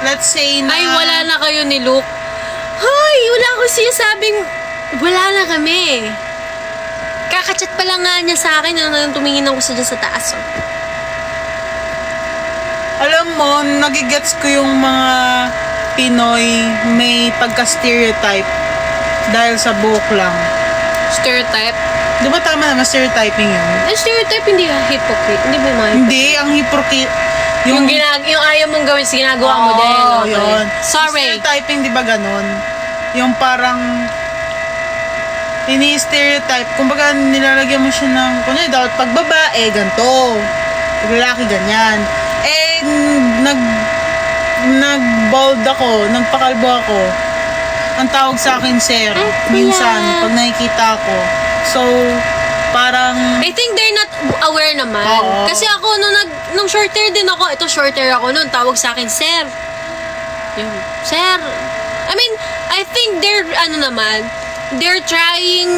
Let's say na... Ay, wala na kayo ni Luke. Hoy, wala ko sinasabing wala na kami. Kakachat pa lang nga niya sa akin nung tumingin ako sa taas. Oh. Alam mo, nagigets ko yung mga Pinoy may pagka-stereotype dahil sa buhok lang. Stereotype? Di ba tama naman stereotyping yun? Ang stereotype hindi hypocrite. Hindi ba yung mga Hindi, ang hypocrite. yung ayaw mong gawin sa ginagawa mo din. Okay. Yun. Sorry. Stereotyping, di ba ganun? Yung parang ini-stereotype. Kumbaga, nilalagyan mo siya ng, kunyari, dapat pag babae, ganito. Pag lalaki, ganyan. Eh, nag-bald ako, nagpakalbo ako. Ang tawag sa akin, sir. Minsan, pag nakikita ko. So, parang... I think they're not aware naman. Oo. Kasi ako, nung short hair din ako, ito short hair ako nun, tawag sa akin, sir. Yun. Sir. I mean, I think they're trying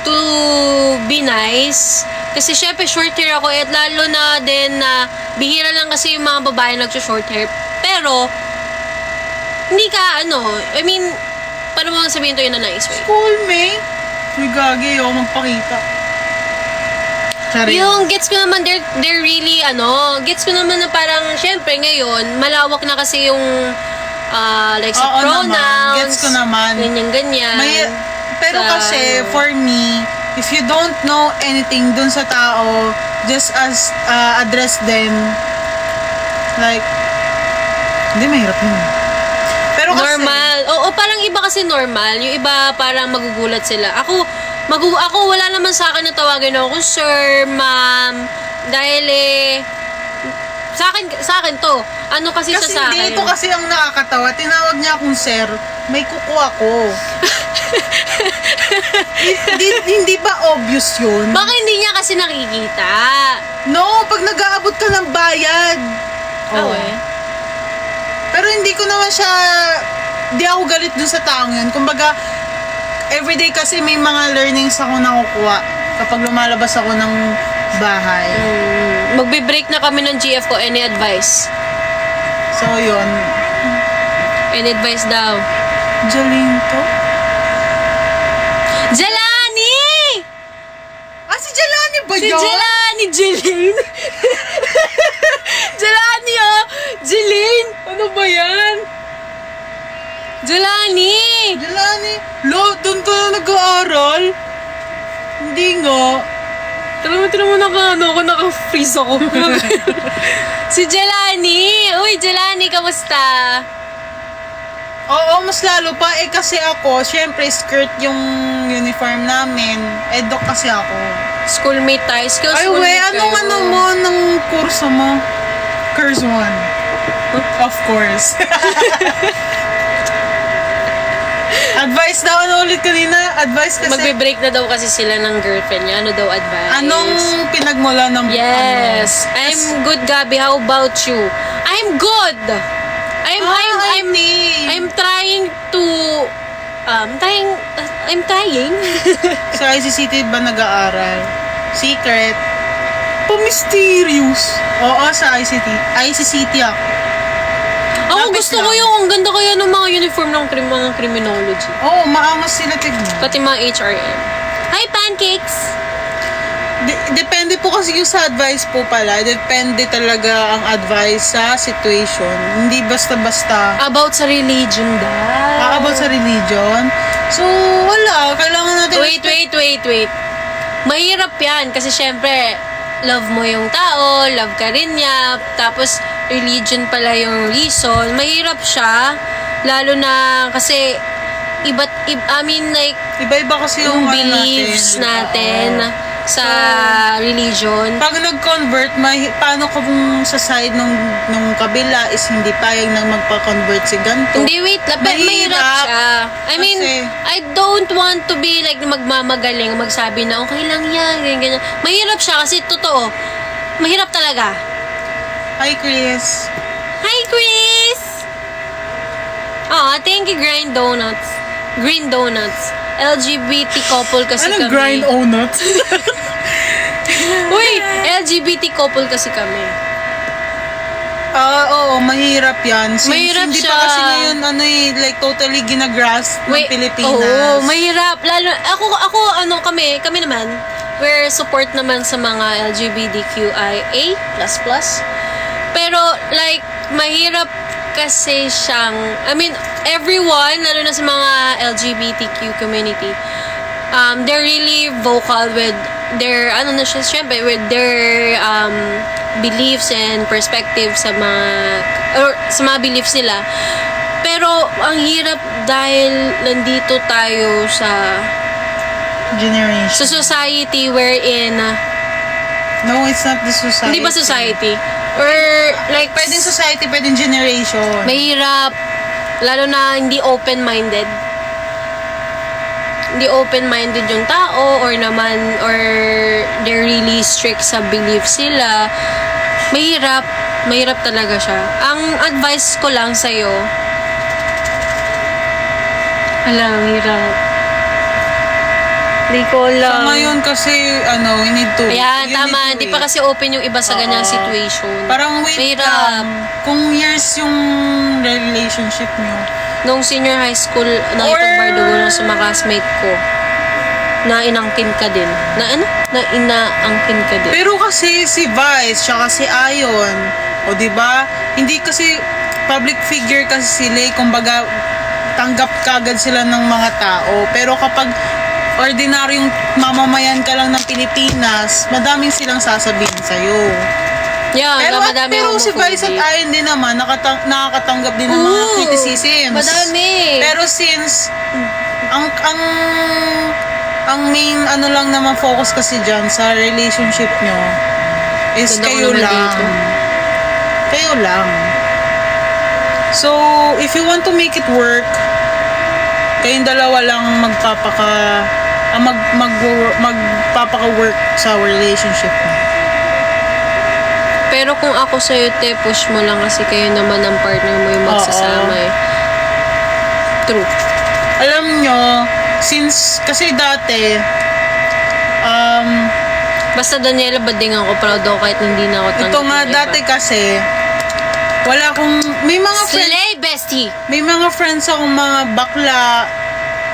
to be nice. Kasi syempre short hair ako at lalo na din na bihira lang kasi yung mga babae nagso-short hair. Pero, hindi ka I mean, paano mo sabihin to yun na nice way? Cool, me. Uy, gagi, ako magpakita. Sorry. Yung gets ko naman, they're really, gets ko naman na parang, syempre ngayon, malawak na kasi yung, like sa Oo pronouns. naman. Gets ko naman. Ganyan. Pero kasi, for me, if you don't know anything dun sa tao, just address them. Like, Hindi, mahirap yun. Pero kasi, Normal. Oo, parang iba kasi normal. Yung iba parang magugulat sila. Ako wala naman sa akin na tawagan ako, sir, ma'am. Dahil sa akin to. Ano kasi siya kasi sa hindi, akin? ito kasi ang nakakatawa. Tinawag niya akong sir, may kuko ako. hindi ba obvious yun? Baka hindi niya kasi nakikita. No, pag nag-aabot ka ng bayad. Oh. Eh. Pero hindi ko naman siya, di ako galit dun sa taong yun. Kumbaga, everyday kasi may mga learnings ako nakukuha kapag lumalabas ako ng bahay. Magbe-break na kami ng GF ko. Any advice? So, yun. Any advice daw? Jaling to? Jelani! Ah, si Jelani ba Si yun? Jelani! Jeline! Jelani oh! Jeline! Ano ba yan? Jelani! Jelani? Lo, doon ka na nag-aaral? Hindi nga. Tira mo ako, naka-freeze ako. Si Jelani! Uy, Jelani, kamusta? Oo, mas lalo pa. Kasi ako, syempre, skirt yung uniform namin. Doc kasi ako. Schoolmate tayo. Ay, we, anong mo ng kurso mo? Curse 1. Of course. Advice daw, ano ulit kanina? Advice kasi. Magbe-break na daw kasi sila ng girlfriend niya. Ano daw advice? Anong pinagmula ng Yes. I'm good, Gabi. How about you? I'm good. I'm trying to I'm trying. Sa ICCT ba nag-aaral? Secret? Pa-mysterious. Oo, sa ICCT ako. Ako Lapit gusto lang. ko yung ang ganda kaya ng mga uniform ng mga criminology. Oo, maangas sila tignan. Pati mga HRM. Hi, pancakes! Depende po kasi yung sa advice po pala. Depende talaga ang advice sa situation. Hindi basta-basta. About sa religion daw. About sa religion. So, wala. Kailangan natin... Wait. Mahirap yan kasi syempre, love mo yung tao, love ka rin niya, tapos religion pala yung reason. Mahirap siya, lalo na kasi Iba-iba kasi yung yung beliefs natin sa religion. Pag nag-convert, paano ka kung sa side nung kabila is hindi payag na magpa-convert si ganito? Hindi, wait lang. Mahirap siya. I mean, Kasi- I don't want to be like magmamagaling, magsabi na okay lang yan, ganyan. Mahirap siya kasi totoo. Mahirap talaga. Hi, Chris. Hi, Chris! Oh, thank you, Green Donuts. LGBT couple kasi kami. onut? Uy, LGBT couple kasi kami. Oo, mahirap yan. Since Mahirap hindi siya. pa kasi ngayon, like totally ginagrasp ng Pilipinas. Oo, mahirap. Lalo, kami naman, we're support naman sa mga LGBTQIA++. Pero, like, mahirap kasi siyang, everyone, lalo na sa mga LGBTQ community, they're really vocal with their, syempre, with their, beliefs and perspectives sa mga beliefs nila. Pero, ang hirap dahil nandito tayo sa Generation. society wherein, No, it's not the society. hindi ba society? Or, like, Pwedeng society, pwedeng generation. mahirap, lalo na hindi open-minded. Hindi open-minded yung tao or they're really strict sa beliefs sila. Mahirap talaga siya. Ang advice ko lang sa'yo, ang hirap. Hindi ko Sa lang. ngayon kasi, we need to. Ayan, you tama. need to Hindi pa kasi open yung iba sa ganyang Oo. situation. Parang wait Mahirap. lang. Kung years yung relationship nyo. Nung senior high school, nakita Or- ko bardugo nung sa mga classmate ko, na inangkin ka din. Na inaangkin ka din. Pero kasi si Vice, tsaka si Ayon, o di ba? Hindi kasi public figure kasi sila, kumbaga tanggap kagad sila ng mga tao. Pero kapag ordinaryong mamamayan ka lang ng Pilipinas, madaming silang sasabihin sa'yo. Yeah, madami pero si homophobic. Vice at Ayon din naman, nakakatanggap din ng mga Oo, criticisms. madami. Pero since, ang main ano lang naman focus kasi dyan sa relationship nyo is Ganda ko kayo naman lang. dito. Kayo lang. So, if you want to make it work, kayong dalawa lang magpapaka-work sa relationship mo. Pero kung ako sa'yo, te, push mo lang kasi kayo naman ang partner mo yung magsasama eh. True. Alam nyo, since, kasi dati, Basta Daniela, badingan ko, proud ako kahit hindi na ako tanggap. ito nga dati kasi, wala akong, Slay, bestie! may mga friends akong mga bakla,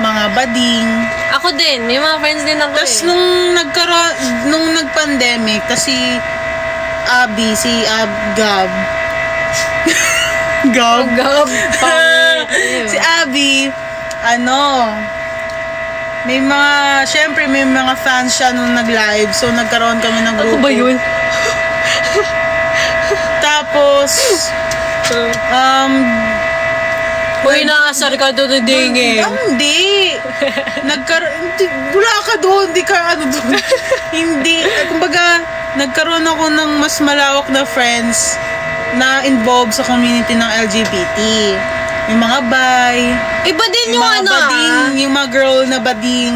mga bading. Ako din, may mga friends din ako Tapos nung nag-pandemic, si Abby, si Gab. Gab? Gab, pangit. Si Abby, syempre may mga fans siya nung nag-live. So, nagkaroon kami ng grupo. Ako ba yun? Tapos, Uy, nakasar ka doon ng dingi. Hindi. Wala ka doon. Hindi ka doon. Hindi. Kumbaga, nagkaroon ako ng mas malawak na friends na involved sa community ng LGBT. Yung mga bi. Iba din Yung yung mga bading. Yung mga girl na bading.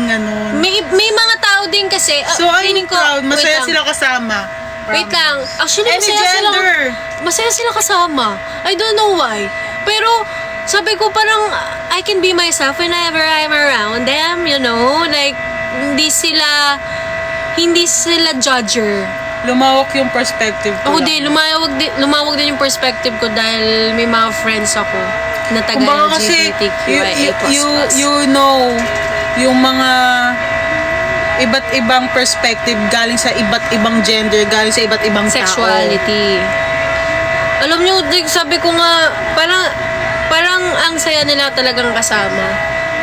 May mga tao din kasi. So, I'm feeling ko, proud. Masaya wait lang. sila kasama. Wait lang. Actually, Any gender. masaya sila kasama. I don't know why. Pero, sabi ko parang, I can be myself whenever I'm around them, you know? Like, hindi sila judger. Lumawak yung perspective ko. Ako din, lumawag din yung perspective ko dahil may mga friends ako na Kumbaga kasi, taga-LGBTQIA++. you know, yung mga iba't ibang perspective galing sa iba't ibang gender, galing sa iba't ibang Sexuality. Alam nyo, sabi ko nga, parang ang saya nila talagang kasama.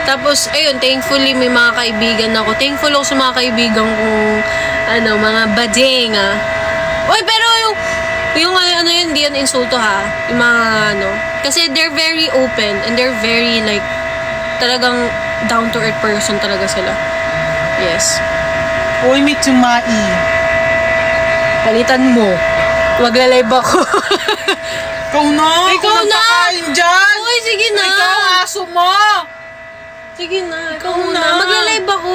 Tapos, ayun, thankfully may mga kaibigan ako. Thankful ako sa mga kaibigan kong, mga bading, Uy, pero yung yun, hindi yan insulto, ha? Yung mga, kasi they're very open and they're very, like, talagang down-to-earth person talaga sila. Yes. Uy, may tumai. Palitan mo. Magla-live ako. Ikaw na! Ikaw na! Kumakain dyan! Uy, sige na! Ikaw, aso mo! Sige na, ikaw Ikaw na. na. Magla-live ako.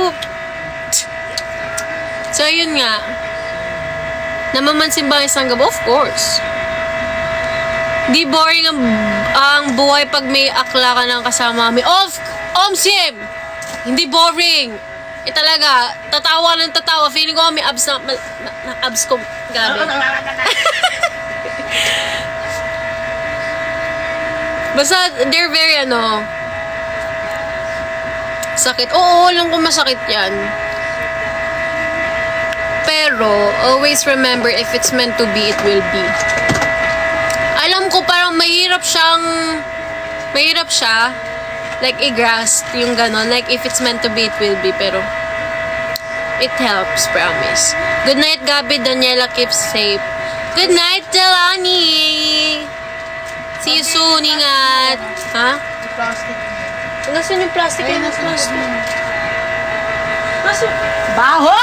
So, yun nga. Namamansin ba isang gabi? Of course. Di boring ang buhay pag may akla ka ng kasama kami. Sim! Hindi boring. Talaga, tatawa ng tatawa. Feeling ko may abs na abs ko. Grabe. Basta, they're very, sakit. Oo, alam ko masakit yan. Pero, always remember, if it's meant to be, it will be. Alam ko parang mahirap siya, like, i-grasp yung ganon. Like, if it's meant to be, it will be. Pero, it helps, promise. Good night, Gabi. Daniela, keep safe. Good night, Delani. See you soon. Ingat. Ha? Plastic. Nasaan yung plastic? Ayun, Yung nasa plastic. likod mo. Baho!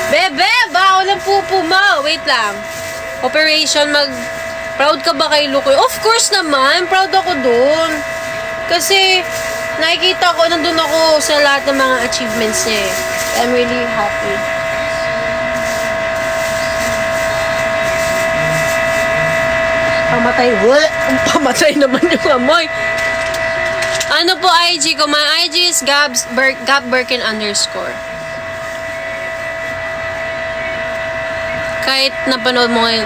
Bebe! Baho ng pupo mo! Wait lang. Operation Proud ka ba kay Lukoy? Of course naman! Proud ako dun. Kasi, nakikita ko, nandun ako sa lahat ng mga achievements niya eh. I'm really happy. Pamatay. Pamatay naman yung amoy. Ano po IG ko? My IG is Gab Birkin _ kahit napanood mo ngayon,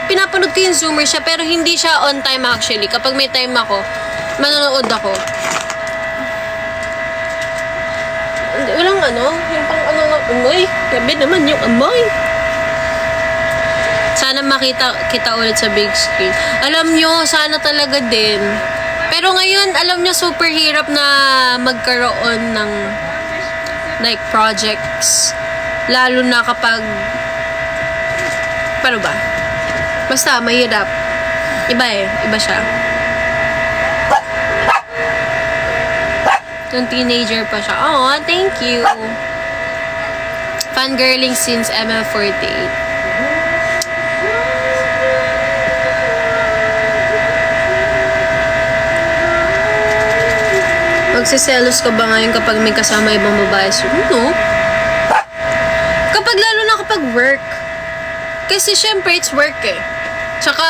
pinapanood ko yung Zoomer siya, pero hindi siya on time actually. Kapag may time ako, manonood ako. Walang yung pang amoy. Gabi naman yung amoy. Sana makita kita ulit sa big screen. Alam nyo, sana talaga din. Pero ngayon, alam nyo, super hirap na magkaroon ng like projects. Lalo na kapag paano ba? Basta, mahirap. Iba eh. Iba siya. Yung teenager pa siya. Oh, thank you. Fangirling since ML48. Magsiselos ka ba ngayon kapag may kasama ibang babae? No. Kapag lalo na kapag work. Kasi syempre, it's work eh. Tsaka,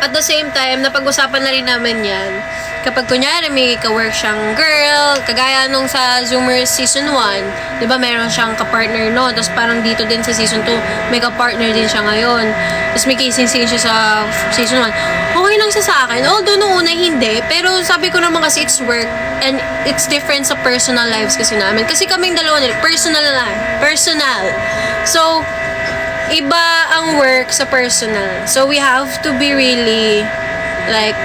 at the same time, napag-usapan na rin namin yan. Kapag kunyari may ka-work siyang girl, kagaya nung sa Zoomers Season 1, di ba meron siyang ka-partner no? Tapos parang dito din sa Season 2, may ka-partner din siya ngayon. Tapos may kissing scene siya sa Season 1. Okay lang siya sa akin. Although nung una hindi, pero sabi ko naman kasi it's work and it's different sa personal lives kasi namin. Kasi kaming dalawa nila, personal lang. Personal. So, iba ang work sa personal. So, we have to be really, like,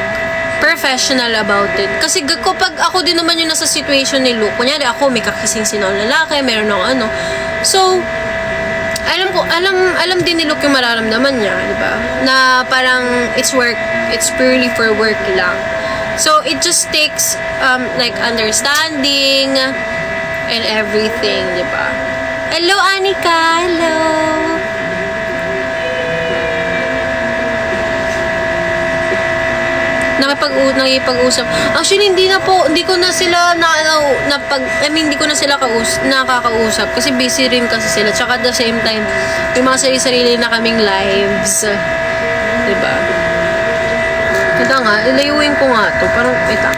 professional about it. Kasi kapag ako din naman yung nasa situation ni Luke, kunyari ako, may kakising sinong lalaki, meron akong ano. So, alam din ni Luke yung mararamdaman niya, di ba? Na parang it's work, it's purely for work lang. So, it just takes, like, understanding and everything, di ba? Hello, Anika! Hello! Nakipag-usap. Actually, hindi ko na sila hindi ko na sila nakakausap kasi busy rin kasi sila. Tsaka at the same time, may mga sarili na kaming lives. Diba? Ito nga, ilayuin ko nga to. Parang, ito.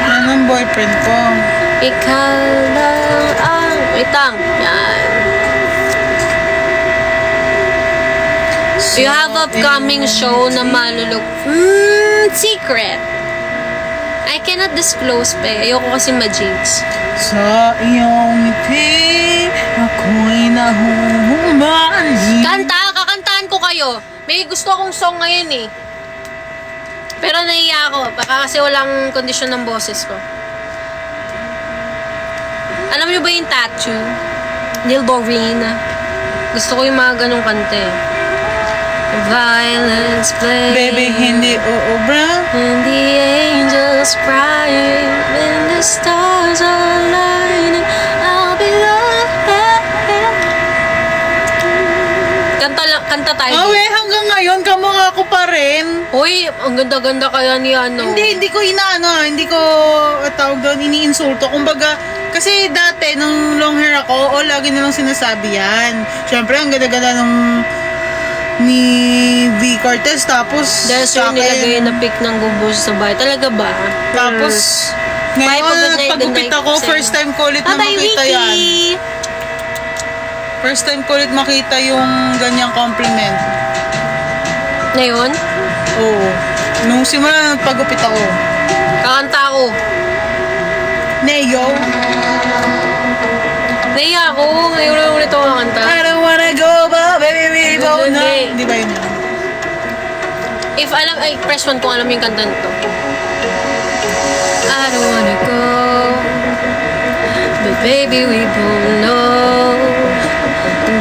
Yan ang boyfriend ko. Ikaw lang ang... Itang. Yan. You have upcoming show na malulok. Secret. I cannot disclose pa. Ayoko kasi ma-jinx. Sa iyong ngiti, ako'y nahuhumali. Kakantahan ko kayo. May gusto akong song ngayon eh. Pero naiya ako. Baka kasi walang kondisyon ng boses ko. Alam niyo ba yung Tattoo? Lil Doreen. Gusto ko yung mga ganong kanta eh. Violence playing. Baby, hindi uubra. And the angels crying. When the stars are aligning, I'll be there. Kanta tayo. Hanggang ngayon, kamukha ko pa rin. Uy, ang ganda-ganda kaya ni ano. Hindi ko hindi ko tawag doon, iniinsulto. Kumbaga, kasi dati, nung long hair ako, lagi nilang sinasabi yan. Siyempre, ang ganda-ganda nung ni V. Cortez, tapos Dahil sir, nilagay na pic ng gubos sa bahay. Talaga ba? Tapos, ngayon, nagpagupit ako, first time ko ulit na makita yan. First time ko ulit makita yung ganyang compliment. Ngayon? Oo. Nung simula nagpagupit ako. Kakanta ako. Neo. Naiya ako. Ngayon lang ulit ako kakanta. I don't wanna go, but baby, we both know. Hindi. Di ba yun? If alam, ay, press 1 kung alam yung kanta nito. I don't wanna go, but baby, we both know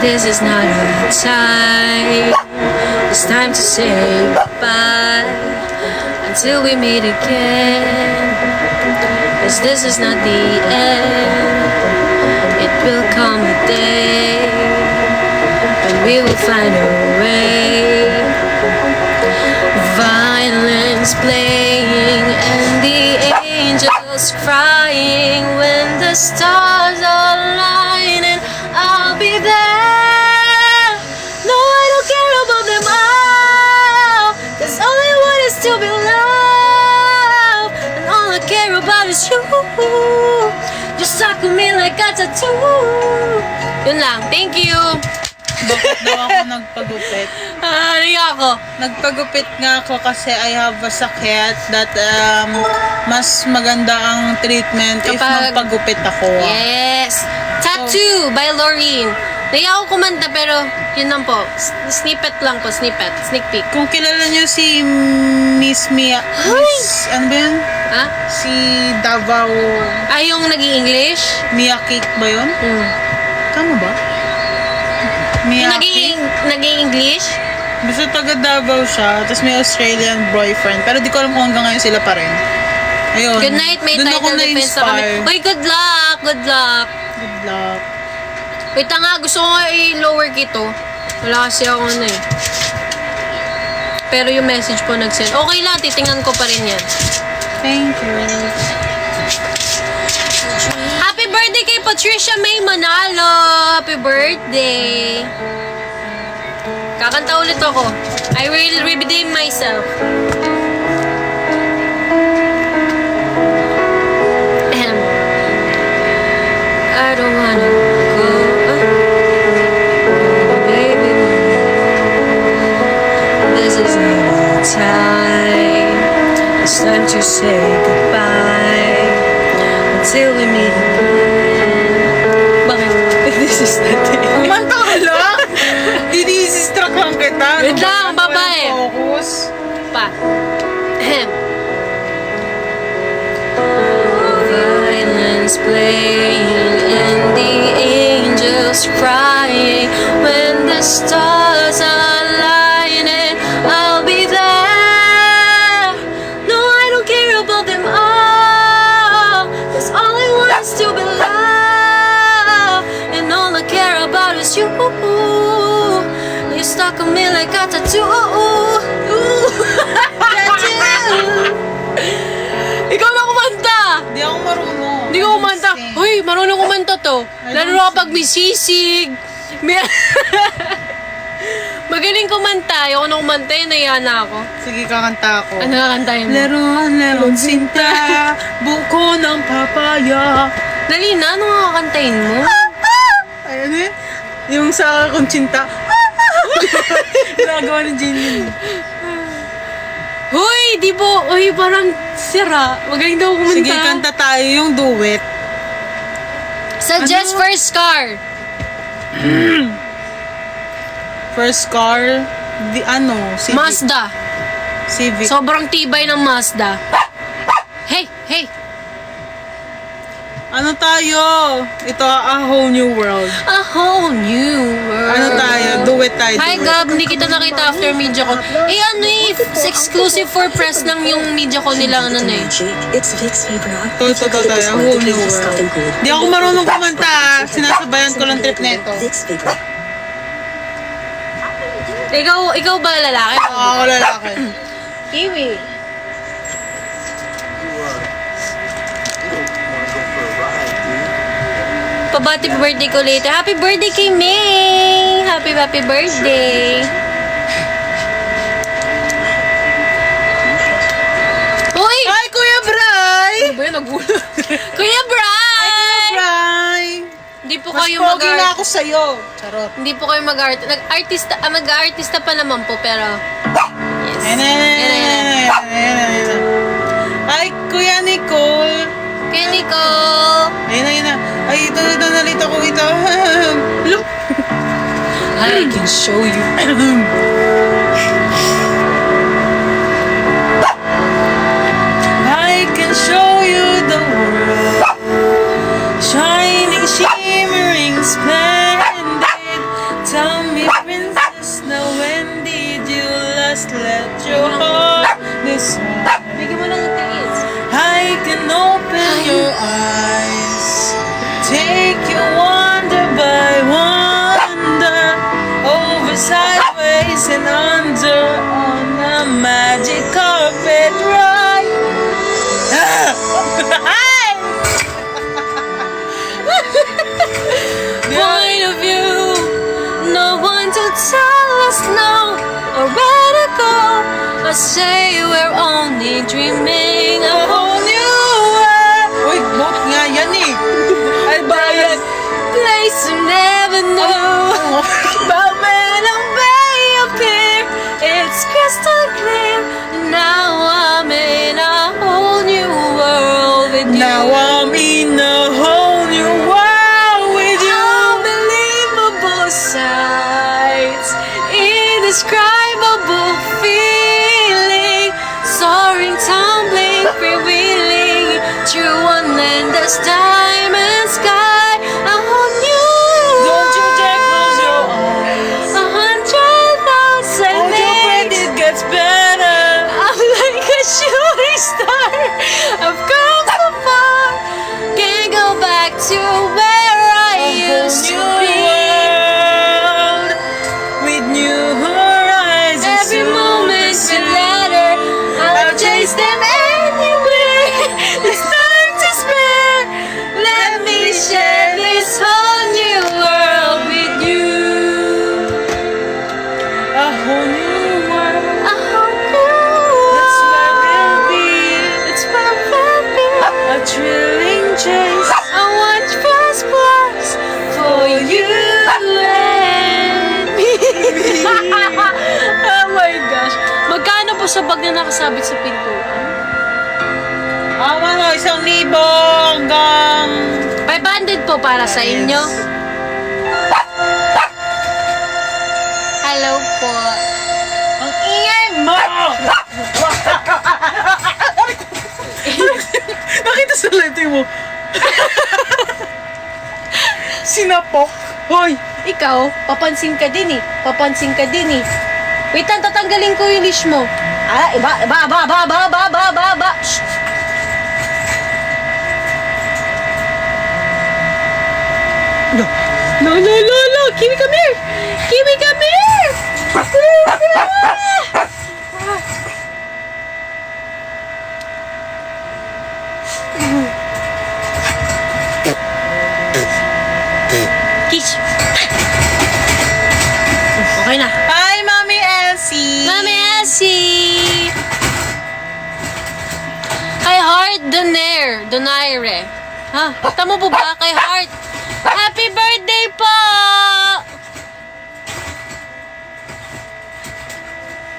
this is not our time. It's time to say goodbye until we meet again. 'Cause this is not the end. It will come a day when we will find a way. Violence playing and the angels crying. When the stars are aligning, I'll be there. No, I don't care about them all, 'cause all I want is to be loved, and all I care about is you. You suck me like a tattoo. Yun lang. Thank you. Bakit daw ako nagpagupit? Ako. Nagpagupit nga ako kasi I have a sakit that mas maganda ang treatment if Kapag- magpagupit ako. Yes. Tattoo by Laureen. Naiya ako kumanta pero yun lang po. Snippet lang po, sneak peek. Kung kilala niyo si Miss Mia, Miss, ano ba yun? Ha? Si Davao, Ay, yung naging English? Mia Cake ba yun? Tama ba? Yung Mia naging English? Basta taga Davao siya, tapos may Australian boyfriend. Pero di ko alam kung hanggang ngayon sila pa rin. Ayun. Good night, may Doon ako title defense na kami. na-inspire. Uy, good luck! Good luck! Good luck. Wait nga, gusto ko nga i-lower key to. Wala kasi ako ano eh. Pero yung message po nag-send. Okay lang, titingnan ko pa rin yan. Thank you. Happy birthday kay Patricia May Manalo! Happy birthday! Kakanta ulit ako. I will redeem myself. Ahem. I don't wanna go. Baby, this is not our time. It's time to say goodbye until we meet again. Bakit? This is the day. Kumanta ka lang! Didi-distract lang kita. Wait lang, Walang babae. Focus. Pa. Ahem. Violins playing and the angels crying. When the stars are aligning, I'll be there. No, I don't care about them all. 'Cause all I want is to be loved. And all I care about is you. You stuck on me like a tattoo. Tattoo. Ikaw na kumanta! Di ako marunong. Hindi ko kumanta. Hoy, marunong kumanta to. Lalo na kapag may sisig. May... Magaling kumanta. Ayoko na kumanta yun. Nahiya na ako. Sige, kakanta ako. Ano kakantahin mo? Leron sinta, buko ng papaya. Dali na, ano kakantahin mo? Ayun eh. Yung sa Conchita. Ginagawa ni Jenny. Hoy, di po. Hoy, parang sira. Magaling daw kumanta. Sige, kanta tayo yung duet. Suggest Ano? first car. First car, di ano, Civic. Mazda. Civic. Sobrang tibay ng Mazda. Hey, hey. Ano tayo? Ito, A Whole New World. A whole new world. Ano tayo? Duet tayo. Hi duet. Gab, hindi kita nakita after media ko. Eh ano eh, exclusive for press lang yung media ko nila ano na eh. It's Vicks Vapor Hot. Ito, A Whole New World. Di ako marunong kumanta. Sinasabayan ko lang trip neto. Vicks Vapor. Ikaw ba lalaki? Ako lalaki. Kiwi. Pabati birthday ko later. Happy birthday kay May! Happy birthday! Uy! Hi, Kuya Bray! Ano ba yun? Nagulat. Kuya Bray! Bray! Hindi po Mas kayo pogi na mag-art. ako sa'yo. Charot. Hindi po kayo mag-art. Mag-artista pa naman po, pero... Yes. Ayan, Yan, yan. ayan. Hi, Kuya Nicole. Kaya Nicole! Ayan. Ay, ito, nalita ko ito. Look. I can show you. I can show you the world. Shining, shimmering, splendid. Tell me, princess, now when did you last let your heart decide? Bigyan mo ng tiis. I can open your eyes, take you wonder by wonder, over, sideways, and under on a magic carpet ride. Point of view, no one to tell us no or where to go. I say we're only dreaming a whole new world. Uy, boat nga yan eh. Ay, bayan. Place you never knew. But when a way appear, it's crystal clear. Now I'm in a whole new world with you. Now I'm in a whole new world with you. Unbelievable sights, indescribable feeling, soaring, tumbling, freewheeling through one endless time and sky. A whole new Don't you dare close your eyes. 100,000 Hold your breath, days. it gets better. I'm like a shooting star. I've come so far. Can't go back to where I used to be. World with new horizons. Every moment's a letter. I'll chase them anywhere. It's time to spare. Let me share this whole new world with you. A whole new world. A whole new That's where we'll world. be. It's where we'll be. A thrilling chase. I want first place for you and me. Oh my gosh. Magkano po sa bag na nakasabit sa pintuan? Ano, 1,000 hanggang... 500 po para sa Yes. inyo. Hello po. Ang ingay mo! Nakita sa lente mo. Sinapok. Hoy! Ikaw, papansin ka din eh. Papansin ka din eh. Wait lang, tatanggalin ko yung leash mo. Ah, iba. Shh. No. Kimi, come here. Kimi, come here. Kiss. Okay na. Hi, Mami Elsie! Mami Elsie! Kay Heart Donaire. Ha? Tama po ba? Kay Heart. Happy birthday po!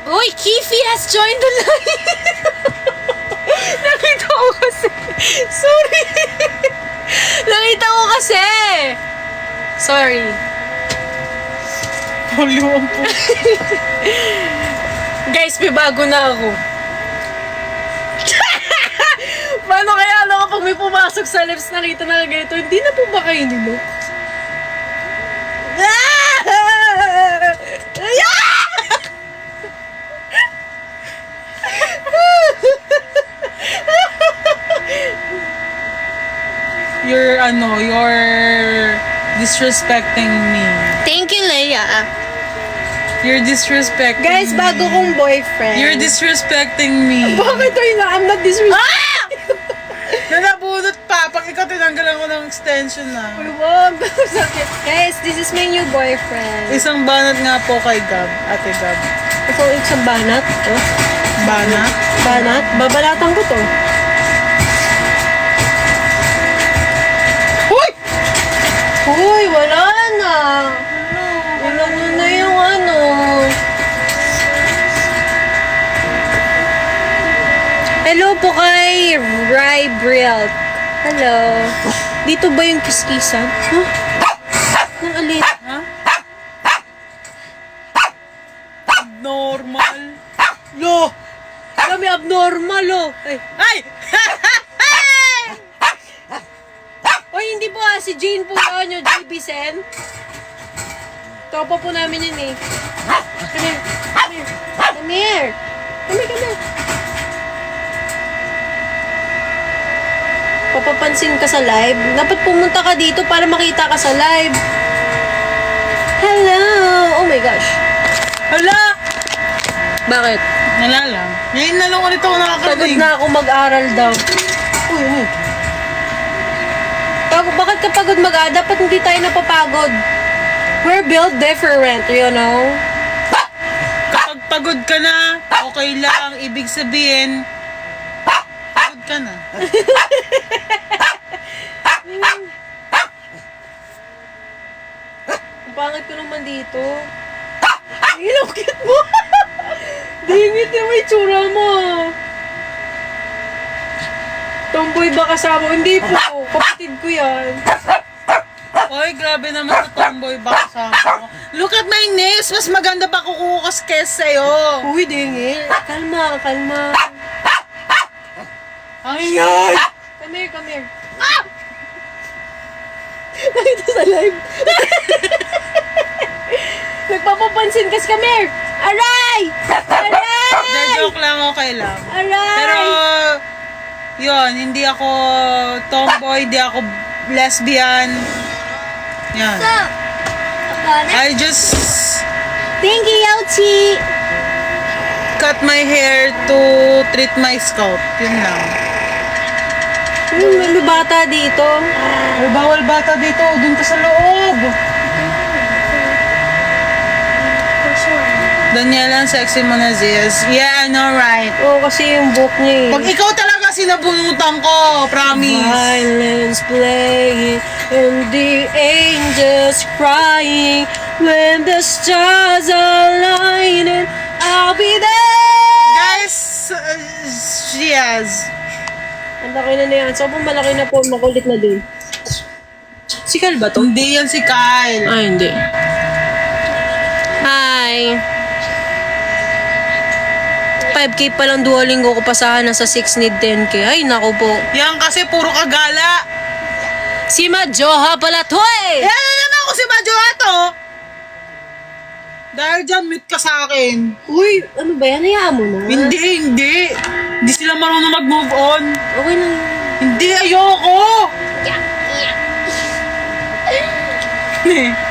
Uy, Kifi has joined the live! Nakita ko kasi. Sorry. Nakita ko kasi. Sorry. Huluan po. Guys, may bago na ako. Paano kaya kapag may pumasok sa lips nakita na ganito, hindi na po ba kayo nilo? You're disrespecting me. Thank you, Leia. You're disrespecting Guys, me. bago kong boyfriend. You're disrespecting me. Bakit tayo na? I'm not disrespecting. Nanabunot pa. Pag ikaw tinanggalan ko ng extension na. Wag. Guys, this is my new boyfriend. Isang banat nga po kay Gab. Ate Gab. Ito isang banat. Oh. Banat? Banat? Babalatan ko to. Hoy! Uy, wala na. Wala na yung ano. Hello po kay Rai Brill. Hello. Dito ba yung kiskisan? Huh? Nang alin? Ha? Abnormal. Lo! Kami abnormal oh. Ay. Ay! Oy, hindi po si Jane po yun, yung JB Sen. Topo po namin yun eh. Come here. Come here. Come here. Come here. Papapansin ka sa live. Dapat pumunta ka dito para makita ka sa live. Hello! Oh my gosh. Hala! Bakit? Nalala. Ngayon na lang ulit ako Pagod nakakarating. na ako mag-aral daw. Uy. Bakit ka pagod mag-aral? Dapat hindi tayo napapagod. We're built different, you know? Kapag pagod ka na, okay lang. Ibig sabihin, pagod ka na. Ang pangit ko naman dito. Ilaw, cute mo! Dingit yung may tsura mo. Tomboy ba kasama? Hindi po. Kapatid ko yan. Oy, grabe naman sa tomboy baka sa ako. Look at my nails! Mas maganda pa kukukas kesa sa'yo. Uy, dingil. Kalma, kalma. Ay, ay! Come here, come here. Ah! Nakita sa live. Nagpapapansin kasi, come here. Aray! Aray! The joke lang, okay lang. Aray! Pero, yun, hindi ako tomboy, hindi ako lesbian. Yan. I just Thank you, Yauchi. cut my hair to treat my scalp. Yun lang. May bata dito. Ay, bawal bata dito. Doon ka sa loob. Daniela, ang sexy mo na, Ziz. Yeah, I know, right. Oo, kasi yung book niya. Pag ikaw talaga sinabunutan ko, promise. Violence playing and the angels crying. When the stars align and I'll be there. Guys, yes. Ang laki na yan. Sobrang malaki na po. Makulit na din. Si Kyle ba to? Hindi yan si Kyle. Ah, hindi. Hi. 5K pa lang Duolingo ko pasahan na sa 6 need 10K. Ay, naku po. Yan kasi puro kagala. Si Majoha pala to eh! Yan na naman ako si Madjo Ato. Dahil dyan, meet ka sa akin. Uy, ano ba yan? Hayaan mo na. Hindi. Hindi sila marunong mag-move on. Okay lang yan. Hindi, ayoko.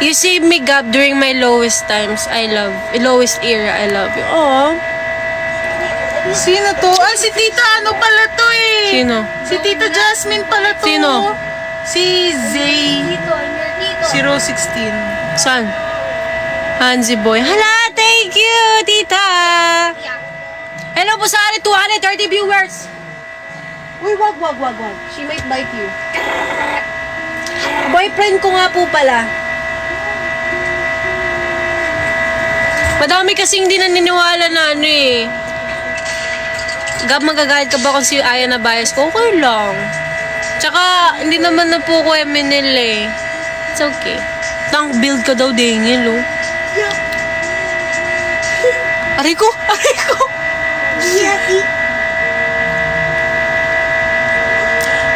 You saved me, Gab, during my lowest times. Lowest era. I love you. Aww. Sino to? Ay, si Tita ano pala to eh. Sino? Si Tita Jasmine pala to. Sino? Si Zay. 016. Saan? Hansi Boy. Hala, thank you, tita! Hello po sa atin, 230 viewers! Uy, wag. She might bite you. Boyfriend ko nga po pala. Madami kasing hindi naniniwala na ano eh. Gab, magagalit ka ba kung si Aya na bias ko? Okay lang. Tsaka, hindi naman na po ko Eminil eh. It's okay. Tank build ka daw, Daniel, oh. Aray ko!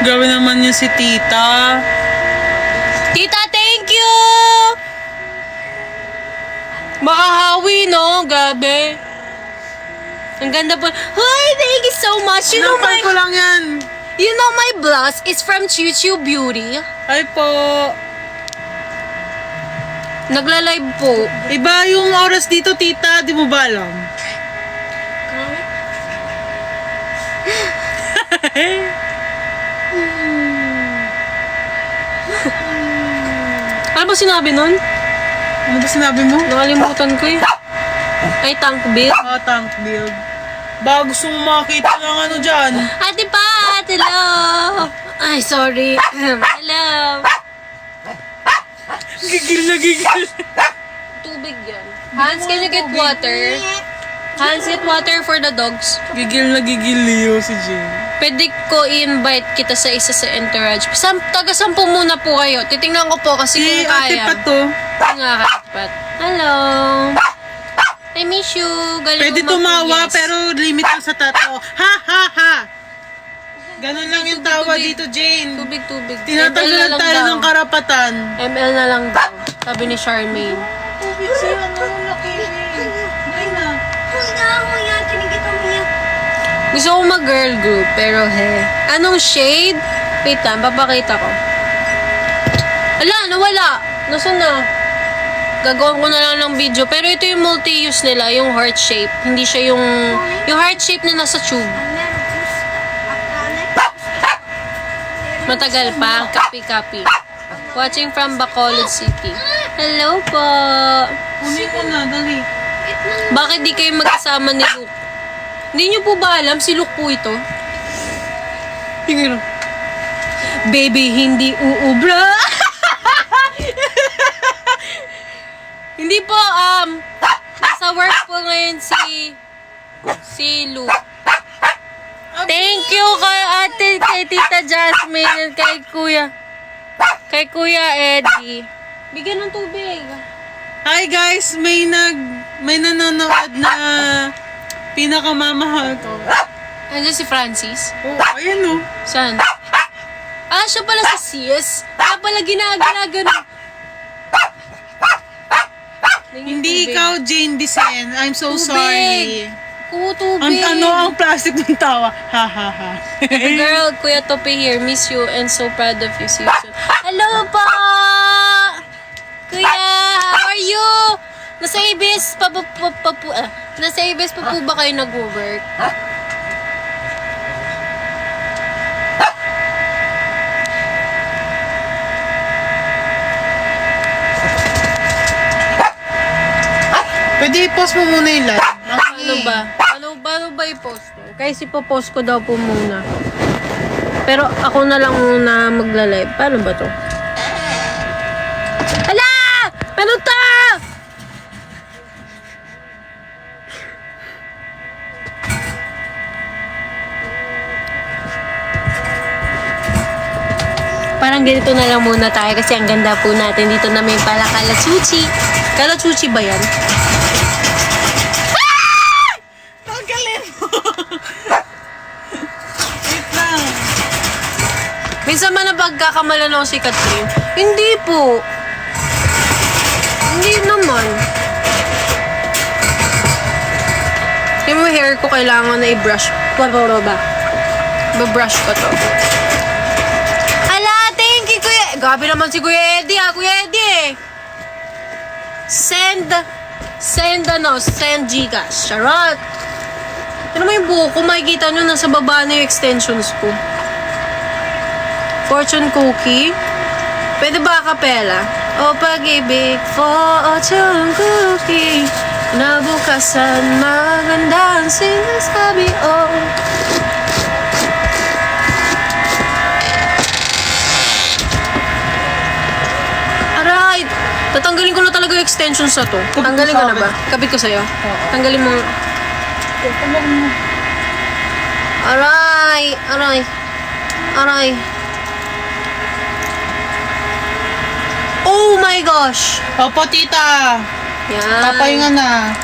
Grabe naman yun si Tita. Tita, thank you! Makahawi, no? Gabi. Ang ganda po. Hi, thank you so much. Nampal ko lang yan. You know my blush is from Chuchu Beauty. Ay po. Nagla-live po. Iba yung oras dito, Tita. Di mo ba alam? Ano ba sinabi nun? Ano ba sinabi mo? Nakalimutan ko eh. Ay, tank bill. Tank build. Ba, gusto mo makakita ng ano dyan? Ate Pat, hello! Ay, sorry. Hello. Gigil na gigil. Tubig yan. Hans, can you get water? Hans, get water for the dogs. Gigil na gigil, Leo, si Jane. Pwede ko i-invite kita sa isa sa entourage. Taga-10 muna po kayo. Titingnan ko po kasi Si kung Ate kaya. Pat to. Nga, Pat. Hello. I miss you. Galing Pwede mo tumawa, mag-yes. pero limit lang sa tato. Ha, ha, ha. Ganon lang yung tawa Tubig. dito, Jane. Tubig. Tinatanggalan tayo ng karapatan. ML na lang daw. Sabi ni Charmaine. Tubig siya, ano laki. Ay na. Gusto ko mag-girl group, pero Anong shade? Wait lang, papakita ko. Ala, nawala. Nasaan na? Gagawin ko na lang ng video. Pero ito yung multi-use nila, yung heart shape. Hindi siya yung heart shape na nasa tube. Matagal pa. Copy. Watching from Bacolod City. Hello po. Kunin ko na, dali. Bakit di kayo magkasama ni Luke? Hindi nyo po ba alam? Si Luke po ito. Baby, hindi uubra. Hindi po, nasa work po ngayon si Luke. Thank you kay Tita Jasmine and kay Kuya. Kay Kuya Eddie. Bigyan ng tubig. Hi guys, may nanonood na pinakamamahal ko. Andiyan si Francis. Oh, ayan oh. Saan? Ah, siya pala si Sis. Kaya pala ginagano. Hindi ikaw, Jane Dicen. I'm so Tubig. sorry. Tubig. Ang plastic ng tawa. Ha ha ha. Girl, Kuya Tope here. Miss you and so proud of you. See you soon. Hello po! Kuya, how are you? Nasa ABS nasa ABS pa po ba kayo nag-work? Pwede i-post mo muna yung live. Ano ba? Ano ba i-post ko? Kasi ipopost ko daw po muna. Pero ako na lang muna magla-live. Paano ba to? Hala! Ano to? Parang ganito na lang muna tayo kasi ang ganda po natin. Dito na may pala Kalatsuchi. Kalatsuchi ba yan? Tanggalin mo. Wait lang. Minsan man napagkakamalan ako si Catherine. Hindi po. Hindi naman. Yung hair ko kailangan na i-brush. Ba? Ba-brush ko to. Hala, thank you, Kuya. Gabi naman si Kuya Eddie, Kuya Eddie. Send Gcash. Charot. Ano mo yung buhok ko? Makikita nyo, nasa baba na yung extensions ko. Fortune cookie. Pwede ba kapela? O pag-ibig, fortune cookie. Nabukasan, maganda ang sinasabi, oh. Aray! Tatanggalin ko na talaga yung extensions na to. Tanggalin ko na ba? Kapit ko sa'yo. Tanggalin mo. Aray! Aray! Aray! Oh my gosh! Opo, tita. Yan. Papahinga na.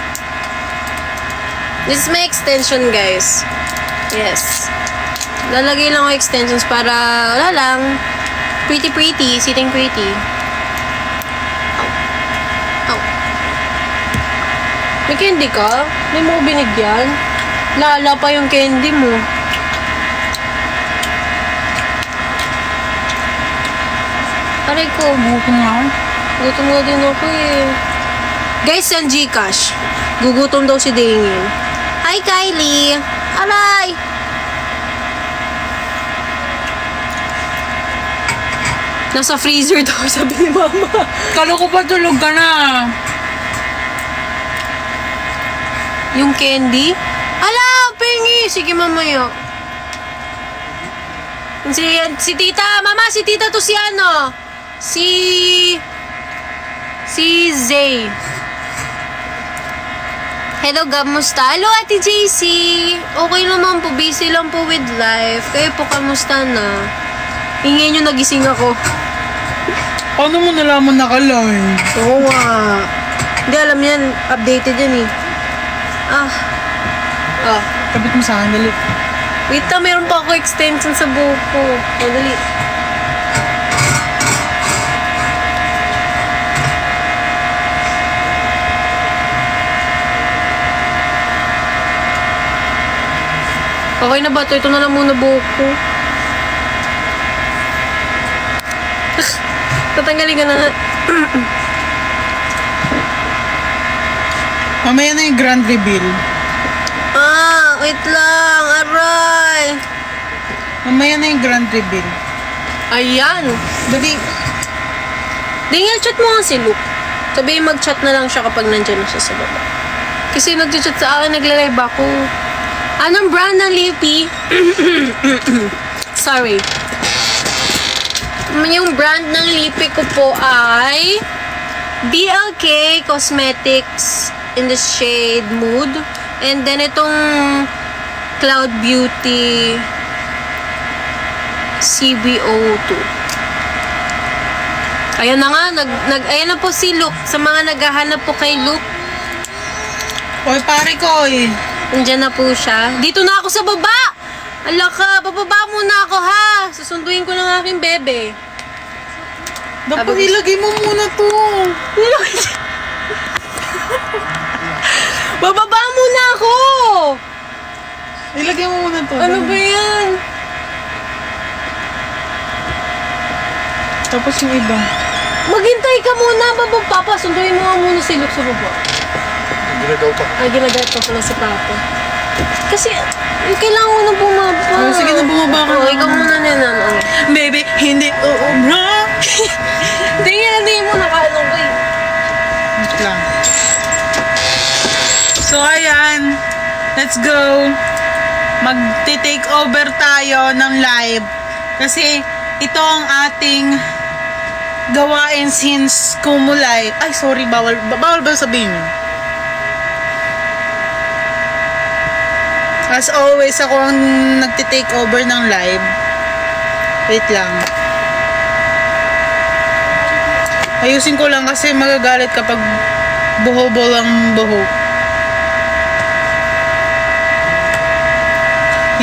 This is my extension, guys. Yes. Lalagay lang ako extensions para, wala lang, pretty, sitting pretty. Ow. May candy ka? May mo ko binigyan? Lala pa yung candy mo. Aray ko. Gutom nga ako. Gutom nga din ako eh. Guys, send Gcash. Gugutom daw si Dingin. Hi, Kylie! Aray! Nasa freezer daw, sabi ni Mama. Kala ko pa tulog ka na. Yung candy? Ala! Pengi! Sige, mamaya. Si Tita! Mama, si Tita to si ano? Si Zay. Hello, kamusta? Hello, Ate JC. Okay naman po, busy lang po with life. Kayo po, kamusta na? Ingay nyo, nagising ako. Paano mo nalaman naka-live? Oo nga. Hindi, alam yan. Updated yan eh. Kapit mo sa akin, dali. Wait na, meron pa ako extension sa buhok ko. Madali. Okay na ba ito? Ito na lang muna buhok ko. Tatanggalin ka na nga. Mamaya na yung grand reveal. Wait lang. Aray. Mamaya na yung grand reveal. Ayan. Dali. Dingil, chat mo nga si Luke. Sabihin mag-chat na lang siya kapag nandyan na siya sa baba. Kasi nag-chat sa akin, nagla-live ako. Anong brand ng lipi? Sorry. Yung brand ng lipi ko po ay BLK Cosmetics in the shade Mood. And then itong Cloud Beauty CBO2. Ayan na nga, ayan na po si Luke. Sa mga naghahanap po kay Luke, Oy, pare ko, eh. nandiyan na po siya. Dito na ako sa baba! Ala ka, bababa muna ako ha! Susunduin ko ng aking bebe. Dapat ilagay mo muna to. Bababa muna ako! Ilagay mo muna to. Ano ba yan? Tapos yung iba. Maghintay ka muna, Papa. Sunduin mo nga muna si Luke sa baba. Ginagaw pa. Ay, ginagawa pa pala si Papa. Kasi, kailangan ko na bumaba. Oh, sige na, bumaba ka. Oo, ikaw muna na yan. Baby, hindi uubra. Hindi mo nakaano ko eh. Wait lang. So, ayan. Let's go. Magti-take over tayo ng live. Kasi, ito ang ating gawain since kumulay. Ay, sorry, bawal ba sabihin yun? As always, ako ang nagti-take over ng live. Wait lang. Ayusin ko lang kasi magagalit kapag buho-bol ang buho.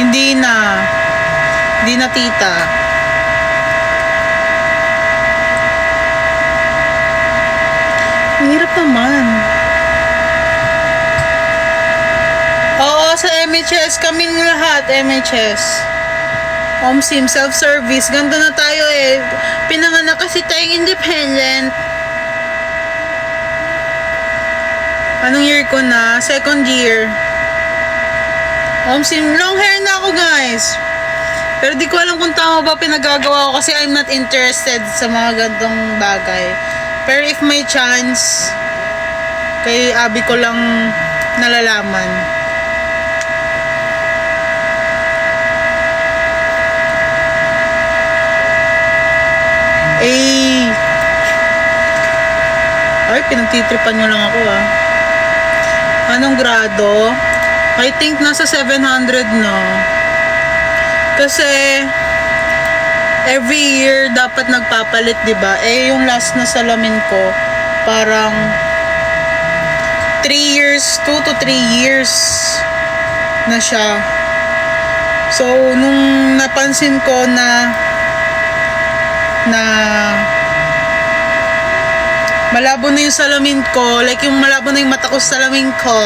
Hindi na tita. Ang hirap naman. Oo, sa MHS, kaming lahat, MHS. OMSIM, self-service, ganda na tayo eh. Pinanganak kasi tayong independent. Anong year ko na? Second year. OMSIM, long hair na ako guys. Pero di ko alam kung tama ba pinagagawa ko kasi I'm not interested sa mga gantong bagay. Pero if may chance, kay abi ko lang nalalaman. Eh, ay, pinagtitripan nyo lang ako ah. Anong grado? I think nasa 700 no. Kasi, every year dapat nagpapalit, di ba? Eh, yung last na salamin ko, parang 3 years, 2 to 3 years na siya. So, nung napansin ko na malabo na yung salamin ko, like yung malabo na yung mata ko sa salamin ko.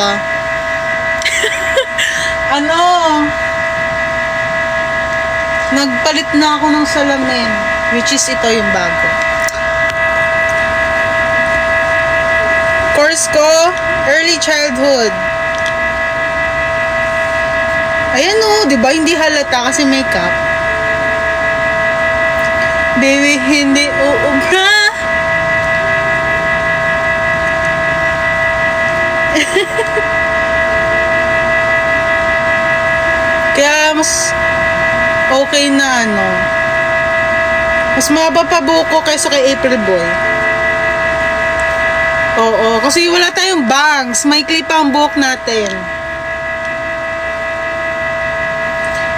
Nagpalit na ako ng salamin, which is ito yung bago. Course ko, early childhood. Ayan o, di ba? Hindi halata kasi makeup. Baby, hindi uubra. Kaya mas okay na mas mahaba pa buko kaysa kay April Boy. Oo, kasi wala tayong bangs. May clip ang buhok natin.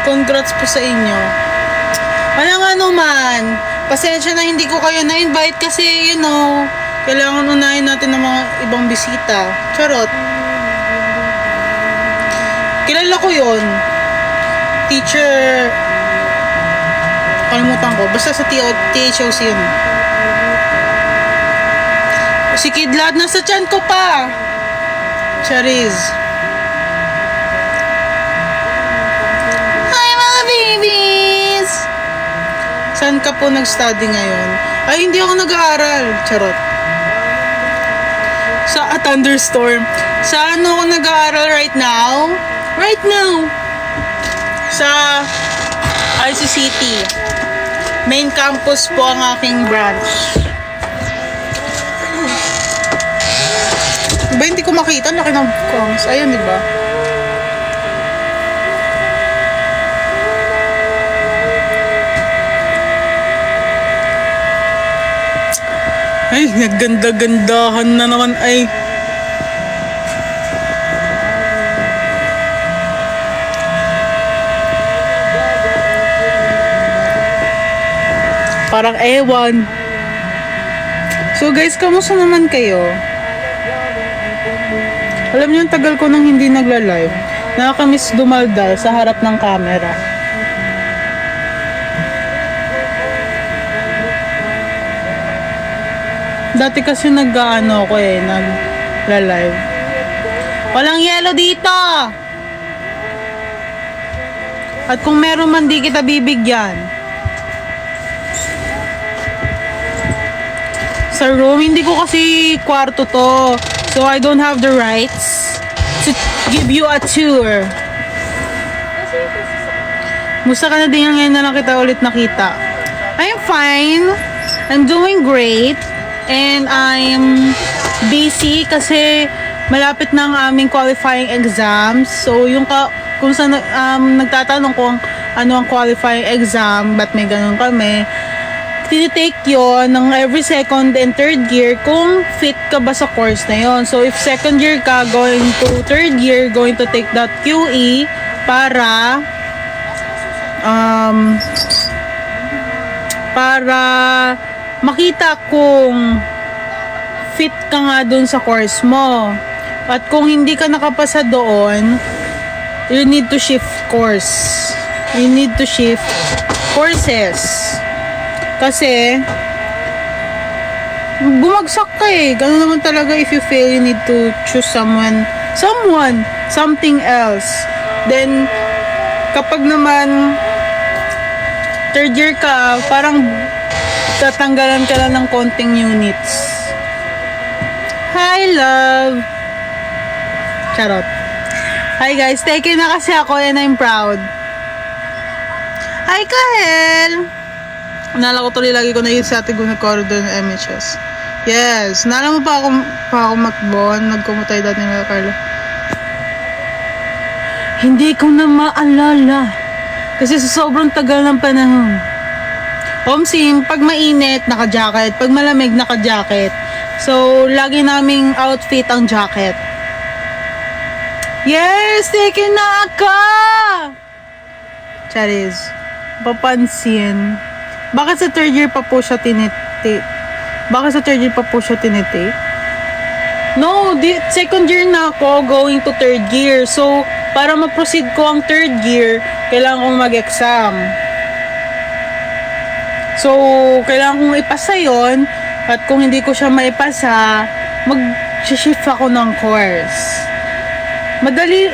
Congrats po sa inyo. Walang man. Pasensya na hindi ko kayo na-invite kasi, kailangan unahin natin ng mga ibang bisita. Charot. Kilala ko yon. Teacher. Kalimutan ko. Basta sa THOC yun. Si Kidlad, nasa tiyan ko pa. Chariz. Hi mga babies! Saan ka po nag-study ngayon? Ay, hindi ako nag-aaral. Charot. Sa thunderstorm. Saan ako nag-aaral right now? Right now. Sa ICCT. Main campus po ang aking branch. Diba hindi ko makita? Laki ng kongs. Ayun, diba? Ay, nagganda-gandahan na naman ay. Parang ewan. So guys, kamusta naman kayo? Alam niyo, ang tagal ko nang hindi nagla-live. Nakakamiss dumaldal sa harap ng camera. Dati kasi nag-ano ko nagla-live. Walang yelo dito! At kung meron man, di kita bibigyan. Sa room, hindi ko kasi kwarto to. So I don't have the rights to give you a tour. Musta ka na din yan, ngayon na lang kita ulit nakita. I'm fine. I'm doing great. And I'm busy kasi malapit na ang aming qualifying exams. So yung kung sa nagtatanong kung ano ang qualifying exam, ba't may ganun kami, tinitake yon ng every second and third year kung fit ka ba sa course na yon. So if second year ka, going to third year, going to take that QE para makita kung fit ka nga dun sa course mo. At kung hindi ka nakapasa doon, you need to shift course. You need to shift courses. Kasi bumagsak ka Ganun naman talaga, if you fail, you need to choose something else. Then kapag naman third year ka, parang tatanggalan ka lang ng konting units. Hi, love! Charot. Hi, guys. Taken na kasi ako and I'm proud. Hi, Kahel! Nala ko tuloy, lagi ko na yun sa ating nag-corridor ng MHS. Yes. Nala mo pa ako makbon. Nagkumutay dati nila, Carla. Hindi ko na maalala. Kasi sa sobrang tagal ng panahon. Homsim, pag mainit, naka-jacket. Pag malamig, naka-jacket. So, lagi naming outfit ang jacket. Yes! Taken na ako! Charis. Papansin. Bakit sa third year pa po siya tinitake? No, second year na ako, going to third year. So, para ma-proceed ko ang third year, kailangan kong mag-exam. So, kailangan kong ipasa yon. At kung hindi ko siya maipasa, mag-shift ako ng course.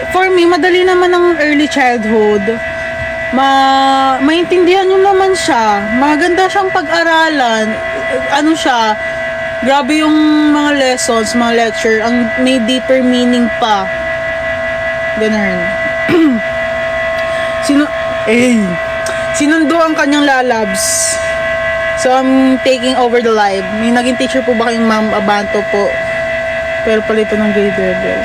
For me, madali naman ang early childhood. Maintindihan nyo naman siya. Maganda siyang pag-aralan. Ano siya, grabe yung mga lessons, mga lecture, ang may deeper meaning pa. Ganun. Sinundo ang kanyang lalabs. So, I'm taking over the live. May naging teacher po ba kayong Ma'am Abanto po? Pero pala ito ng grade level.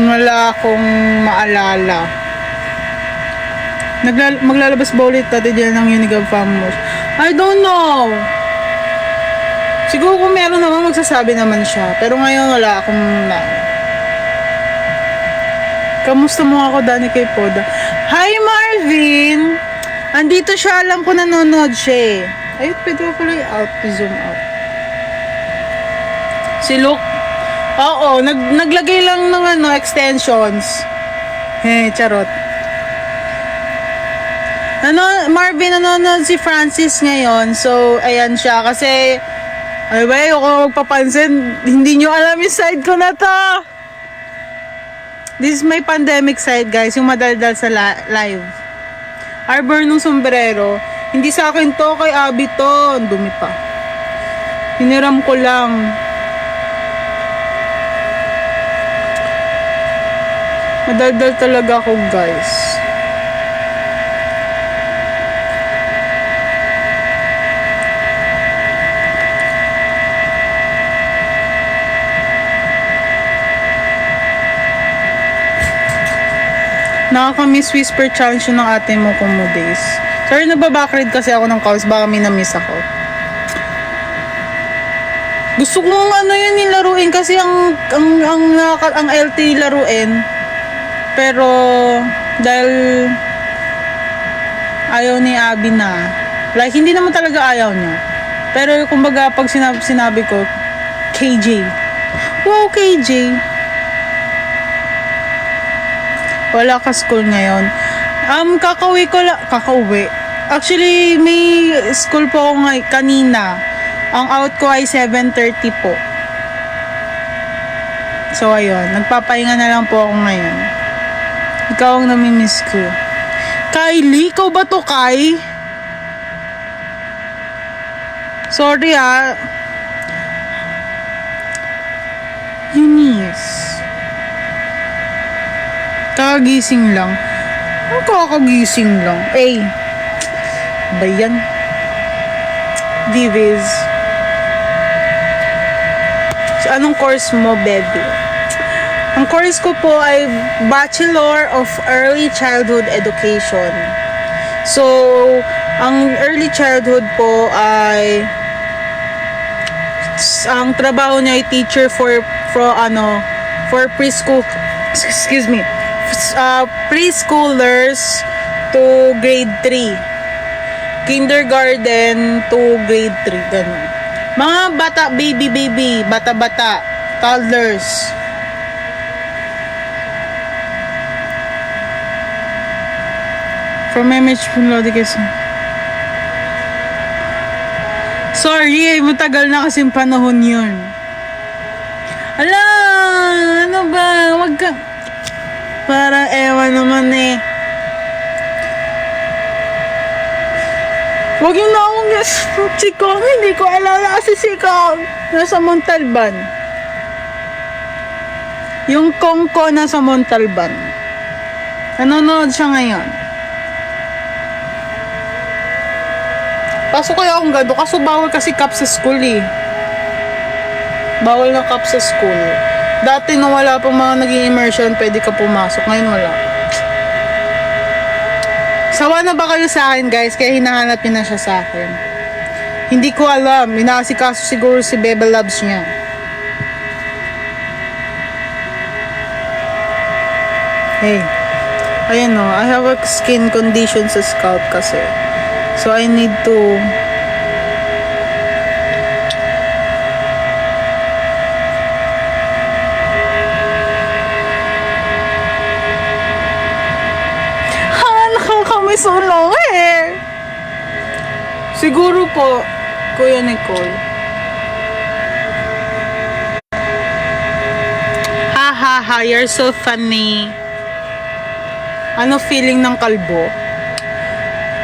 Wala akong maalala. Maglalabas ba ulit dati dyan ng Unigab Famous? I don't know. Siguro kung meron naman, magsasabi naman siya. Pero ngayon, wala akong Kamusta mo ako, Dani, kay Poda? Hi, Marvin! Andito siya, alam ko nanonood siya Ayun, pwede ko pala out, zoom out. Si Luke, oo, naglagay lang ng extensions. Charot. Marvin, nanonood si Francis ngayon. So, ayan siya. Kasi, ayoko magpapansin. Hindi nyo alam yung side ko na to. This is my pandemic side, guys. Yung madaldal sa live. Arbor nung sombrero. Hindi sa akin to, kay Abby to. Ang dumi pa. Hiniram ko lang. Madaldal talaga ako, guys. Nakaka-miss whisper challenge yun ng ate mo kung mo days. Sorry, nagbabackread kasi ako ng calls. Baka may na-miss ako. Gusto kong yun nilaruin kasi ang LT laruin. Pero dahil ayaw ni Abby na. Like, hindi naman talaga ayaw niya. Pero kumbaga pag sinabi ko, KJ. Wow, KJ. Wala ka school ngayon. Kakauwi. Actually, may school po ako kanina. Ang out ko ay 7:30 po. So, ayun. Nagpapahinga na lang po ako ngayon. Ikaw ang namimiss ko. Kylie? Ikaw ba to, Kai? Sorry, Eunice. Kakagising lang. Ang kakagising lang. Ba yan? Divis. So, anong course mo, baby? Ang course ko po ay Bachelor of Early Childhood Education. So, ang early childhood po ay ang trabaho niya ay teacher for preschool, preschoolers to grade 3. Kindergarten to grade 3, ganun. Mga bata, baby, bata-bata, toddlers. From image from Lodigas. Sorry, matagal na kasing panahon yun. Ala, ano ba? Wag ka. Para ewan naman eh. Wag yun na akong si Kong. Hindi ko alala kasi si Kong. Nasa Montalban. Yung Kong ko nasa Montalban. Nanonood siya ngayon. Pasok kaya akong gado. Kaso bawal kasi cup sa school eh. Bawal na cup sa school. Dati nung wala pang mga naging immersion, pwede ka pumasok. Ngayon wala. Sawa na ba kayo sa akin, guys? Kaya hinahanap niyo na siya sa akin. Hindi ko alam. Inaasikaso siguro si Bebe Loves niya. Hey. Ayan o. I have a skin condition sa scalp kasi. So, I need to nakakamiss ulang eh. Siguro po, Kuya Nicole. Ha, you're so funny. Ano feeling ng kalbo?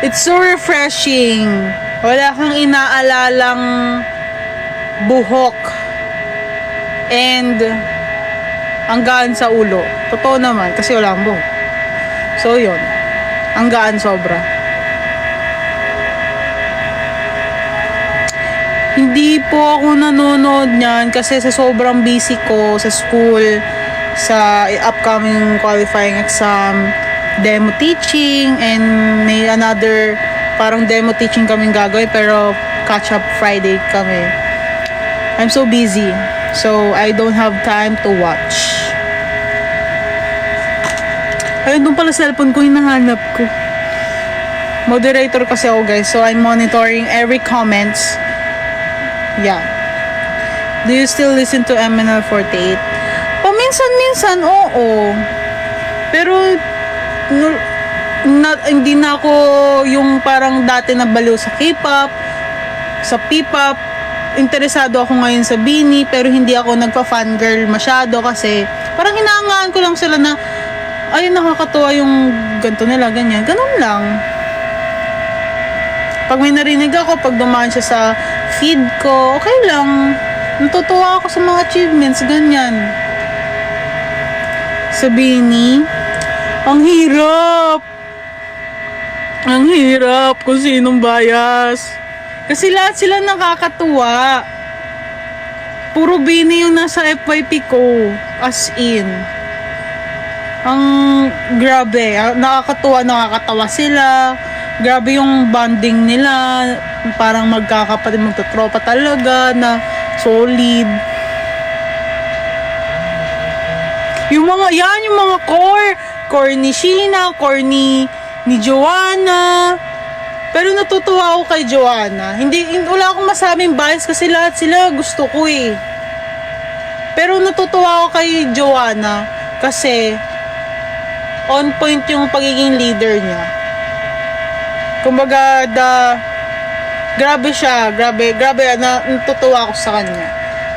It's so refreshing. Wala kang inaalalang buhok. And ang gaan sa ulo. Totoo naman, kasi wala kang buhok. So, yun. Ang gaan sobra. Hindi po ako nanonood niyan kasi sa sobrang busy ko sa school, sa upcoming qualifying exam, demo teaching, and may another parang demo teaching kaming gagawin pero catch up Friday kami. I'm so busy, so I don't have time to watch. Ayun, doon pala cellphone ko, hinahanap ko. Moderator kasi ako, guys, so I'm monitoring every comments. Yeah. Do you still listen to MNL48? Paminsan-minsan, oo. Pero hindi na ako yung parang dati na baliw sa K-pop, sa P-pop. Interesado ako ngayon sa BINI, pero hindi ako nagpa-fangirl masyado kasi parang hinahangaan ko lang sila na ay, nakakatuwa yung ganito nila, ganyan. Ganun lang. Pag may narinig ako, pag dumaan siya sa feed ko, okay lang. Natutuwa ako sa mga achievements, ganyan. Sa BINI, ang hirap. Ang hirap kung sinong bias. Kasi lahat sila nakakatuwa. Puro BINI yung nasa FYP ko. As in. Ang grabe. Nakakatuwa, nakakatawa sila. Grabe yung bonding nila. Parang magkakapatid, magtatropa talaga na solid. Yung mga core ni Sheena, core ni Joanna, Pero natutuwa ako kay Joanna. Wala akong masabing bias kasi lahat sila gusto ko eh. Pero natutuwa ako kay Joanna kasi on point yung pagiging leader niya. Kumbaga, grabe siya. Grabe, natutuwa ako sa kanya.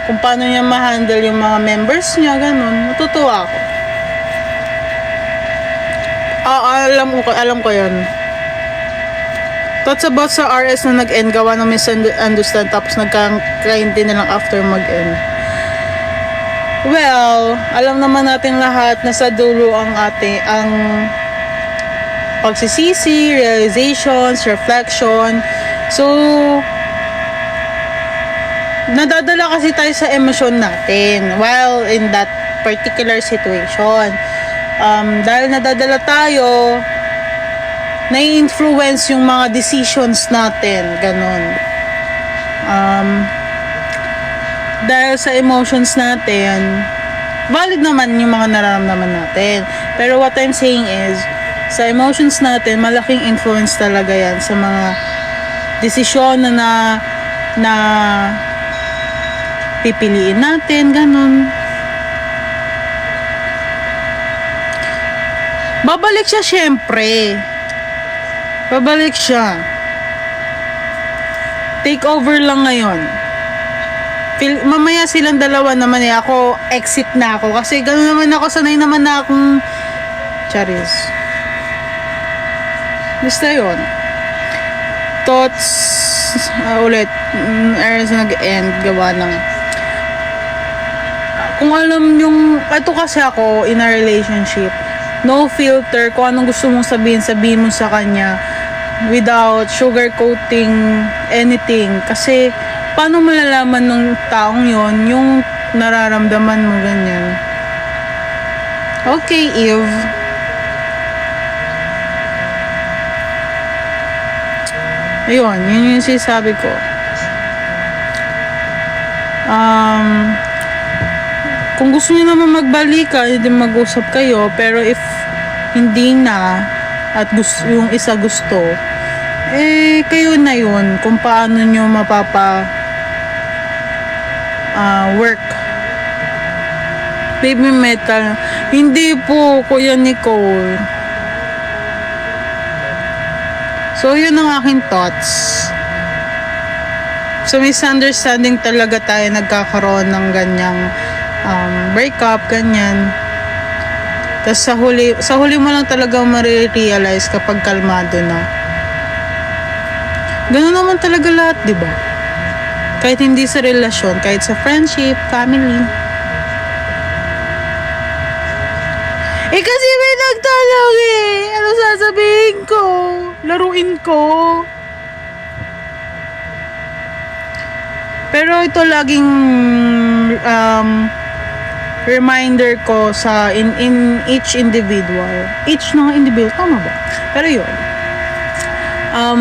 Kung paano niya ma-handle yung mga members niya, ganun. Natutuwa ako. Alam ko yun. Thoughts about sa RS na nag-end, gawa ng misunderstand tapos nagkakainti na lang after mag-end. Well, alam naman natin lahat na sa dulo ang pagsisisi, realizations, reflection. So, nadadala kasi tayo sa emosyon natin while in that particular situation. Dahil nadadala tayo, nai-influence yung mga decisions natin, ganon. Dahil sa emotions natin, valid naman yung mga nararamdaman natin. Pero what I'm saying is, sa emotions natin, malaking influence talaga yan sa mga desisyon na pipiliin natin, ganon. Babalik siya syempre. Babalik siya. Take over lang ngayon. Mamaya silang dalawa naman eh. Ako, exit na ako. Kasi gano'n naman ako. Sanay naman na akong charis. Basta yun. Thoughts ulit. Eras nag-end. Gawa ng kung alam yung ito kasi ako in a relationship, no filter. Kung anong gusto mong sabihin mo sa kanya without sugarcoating anything. Kasi, paano malalaman ng taong yon yung nararamdaman mo ganyan? Okay, Eve. Ayun, yun yung sinasabi ko. Kung gusto niyo naman magbalikan, hindi mag-usap kayo. Pero if hindi na, at yung isa gusto, kayo na yun kung paano nyo work. Baby metal. Hindi po, Kuya Nicole. So, yun ang aking thoughts. So, misunderstanding talaga tayo nagkakaroon ng ganyang breakup, ganyan. Tapos sa huli mo lang talaga marirealize kapag kalmado na. Ganun naman talaga lahat, di ba? Kahit hindi sa relasyon, kahit sa friendship, family. Kasi may nagtanong eh. Ano sasabihin ko? Laruin ko. Pero ito laging reminder ko sa in each individual. Each na individual, tama ba? Pero yun.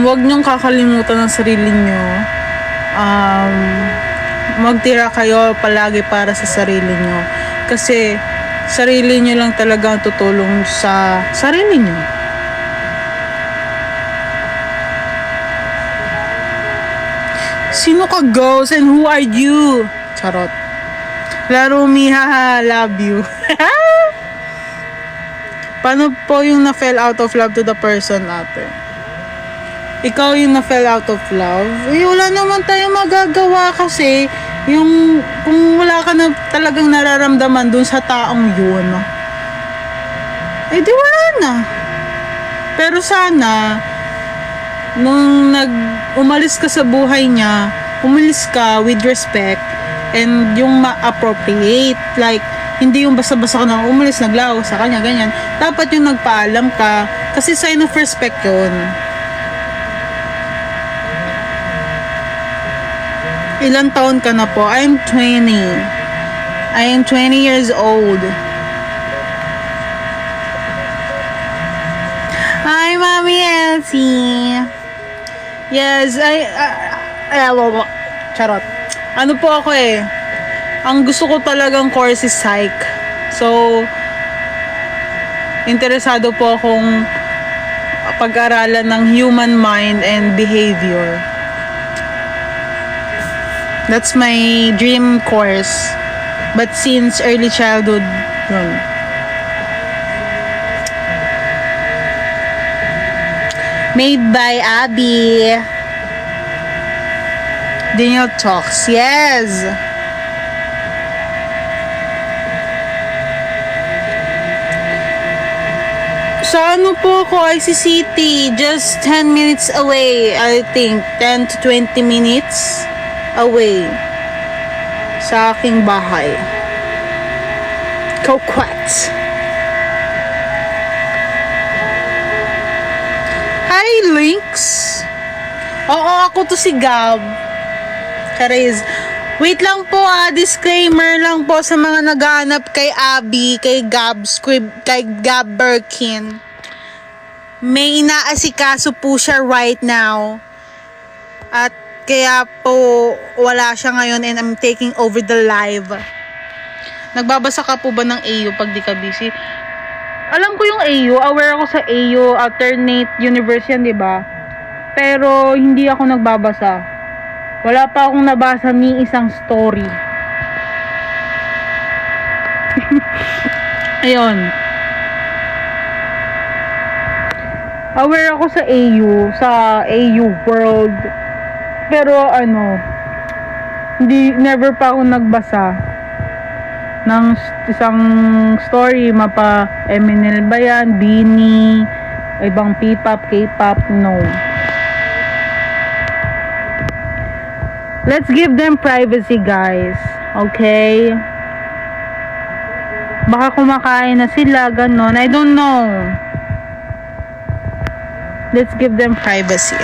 Wag niyong kakalimutan ang sarili niyo. Magtira kayo palagi para sa sarili niyo. Kasi sarili niyo lang talaga ang tutulong sa sarili niyo. Sino ka, ghost, and who are you? Charot. Laro mi, haha, love you. Paano po yung na-fell out of love to the person, ate? Ikaw yung na-fell out of love? Wala naman tayong magagawa kasi kung wala ka na talagang nararamdaman dun sa taong yun, di wala na. Pero sana, nung umalis ka sa buhay niya, umalis ka with respect, and yung ma-appropriate, like hindi yung basta-basta ka na umalis, naglaho sa kanya, ganyan. Dapat yung nagpaalam ka, kasi sign of respect yun. Ilang taon ka na po? I'm 20. I am 20 years old. Hi, Mommy Elsie. Yes, charot. Ano po ako eh, ang gusto ko talagang course is psych. So, interesado po akong pag-aralan ng human mind and behavior. That's my dream course. But since early childhood, yun. Made by Abby. Daniel Talks. Yes! Sa ano po ako, IC City, just 10 minutes away, I think, 10 to 20 minutes away sa aking bahay. Coquette. Hi, Lynx! Oo, ako to si Gab. Karez. Wait lang po disclaimer lang po sa mga naghahanap kay Abby, kay Gab Squib, kay Gab Birkin. May inaasikaso po siya right now. At kaya po wala siya ngayon and I'm taking over the live. Nagbabasa ka po ba ng AU pag di ka busy? Alam ko yung AU, aware ako sa AU, alternate universe yan, di ba? Pero hindi ako nagbabasa. Wala pa akong nabasa ni isang story. Ayun. Aware ako sa AU world. Pero never pa ako nagbasa ng isang story, mapa Eminel ba yan, Beanie, ibang P-pop, K-pop, no. Let's give them privacy, guys. Okay? Baka kumakain na sila, ganon. I don't know. Let's give them privacy.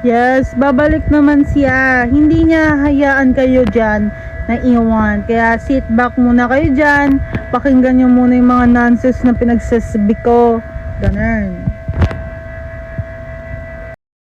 Yes, babalik naman siya. Hindi niya hayaan kayo dyan na iwan. Kaya sit back muna kayo dyan. Pakinggan niyo muna yung mga nonsense na pinagsasabi ko. Ganun.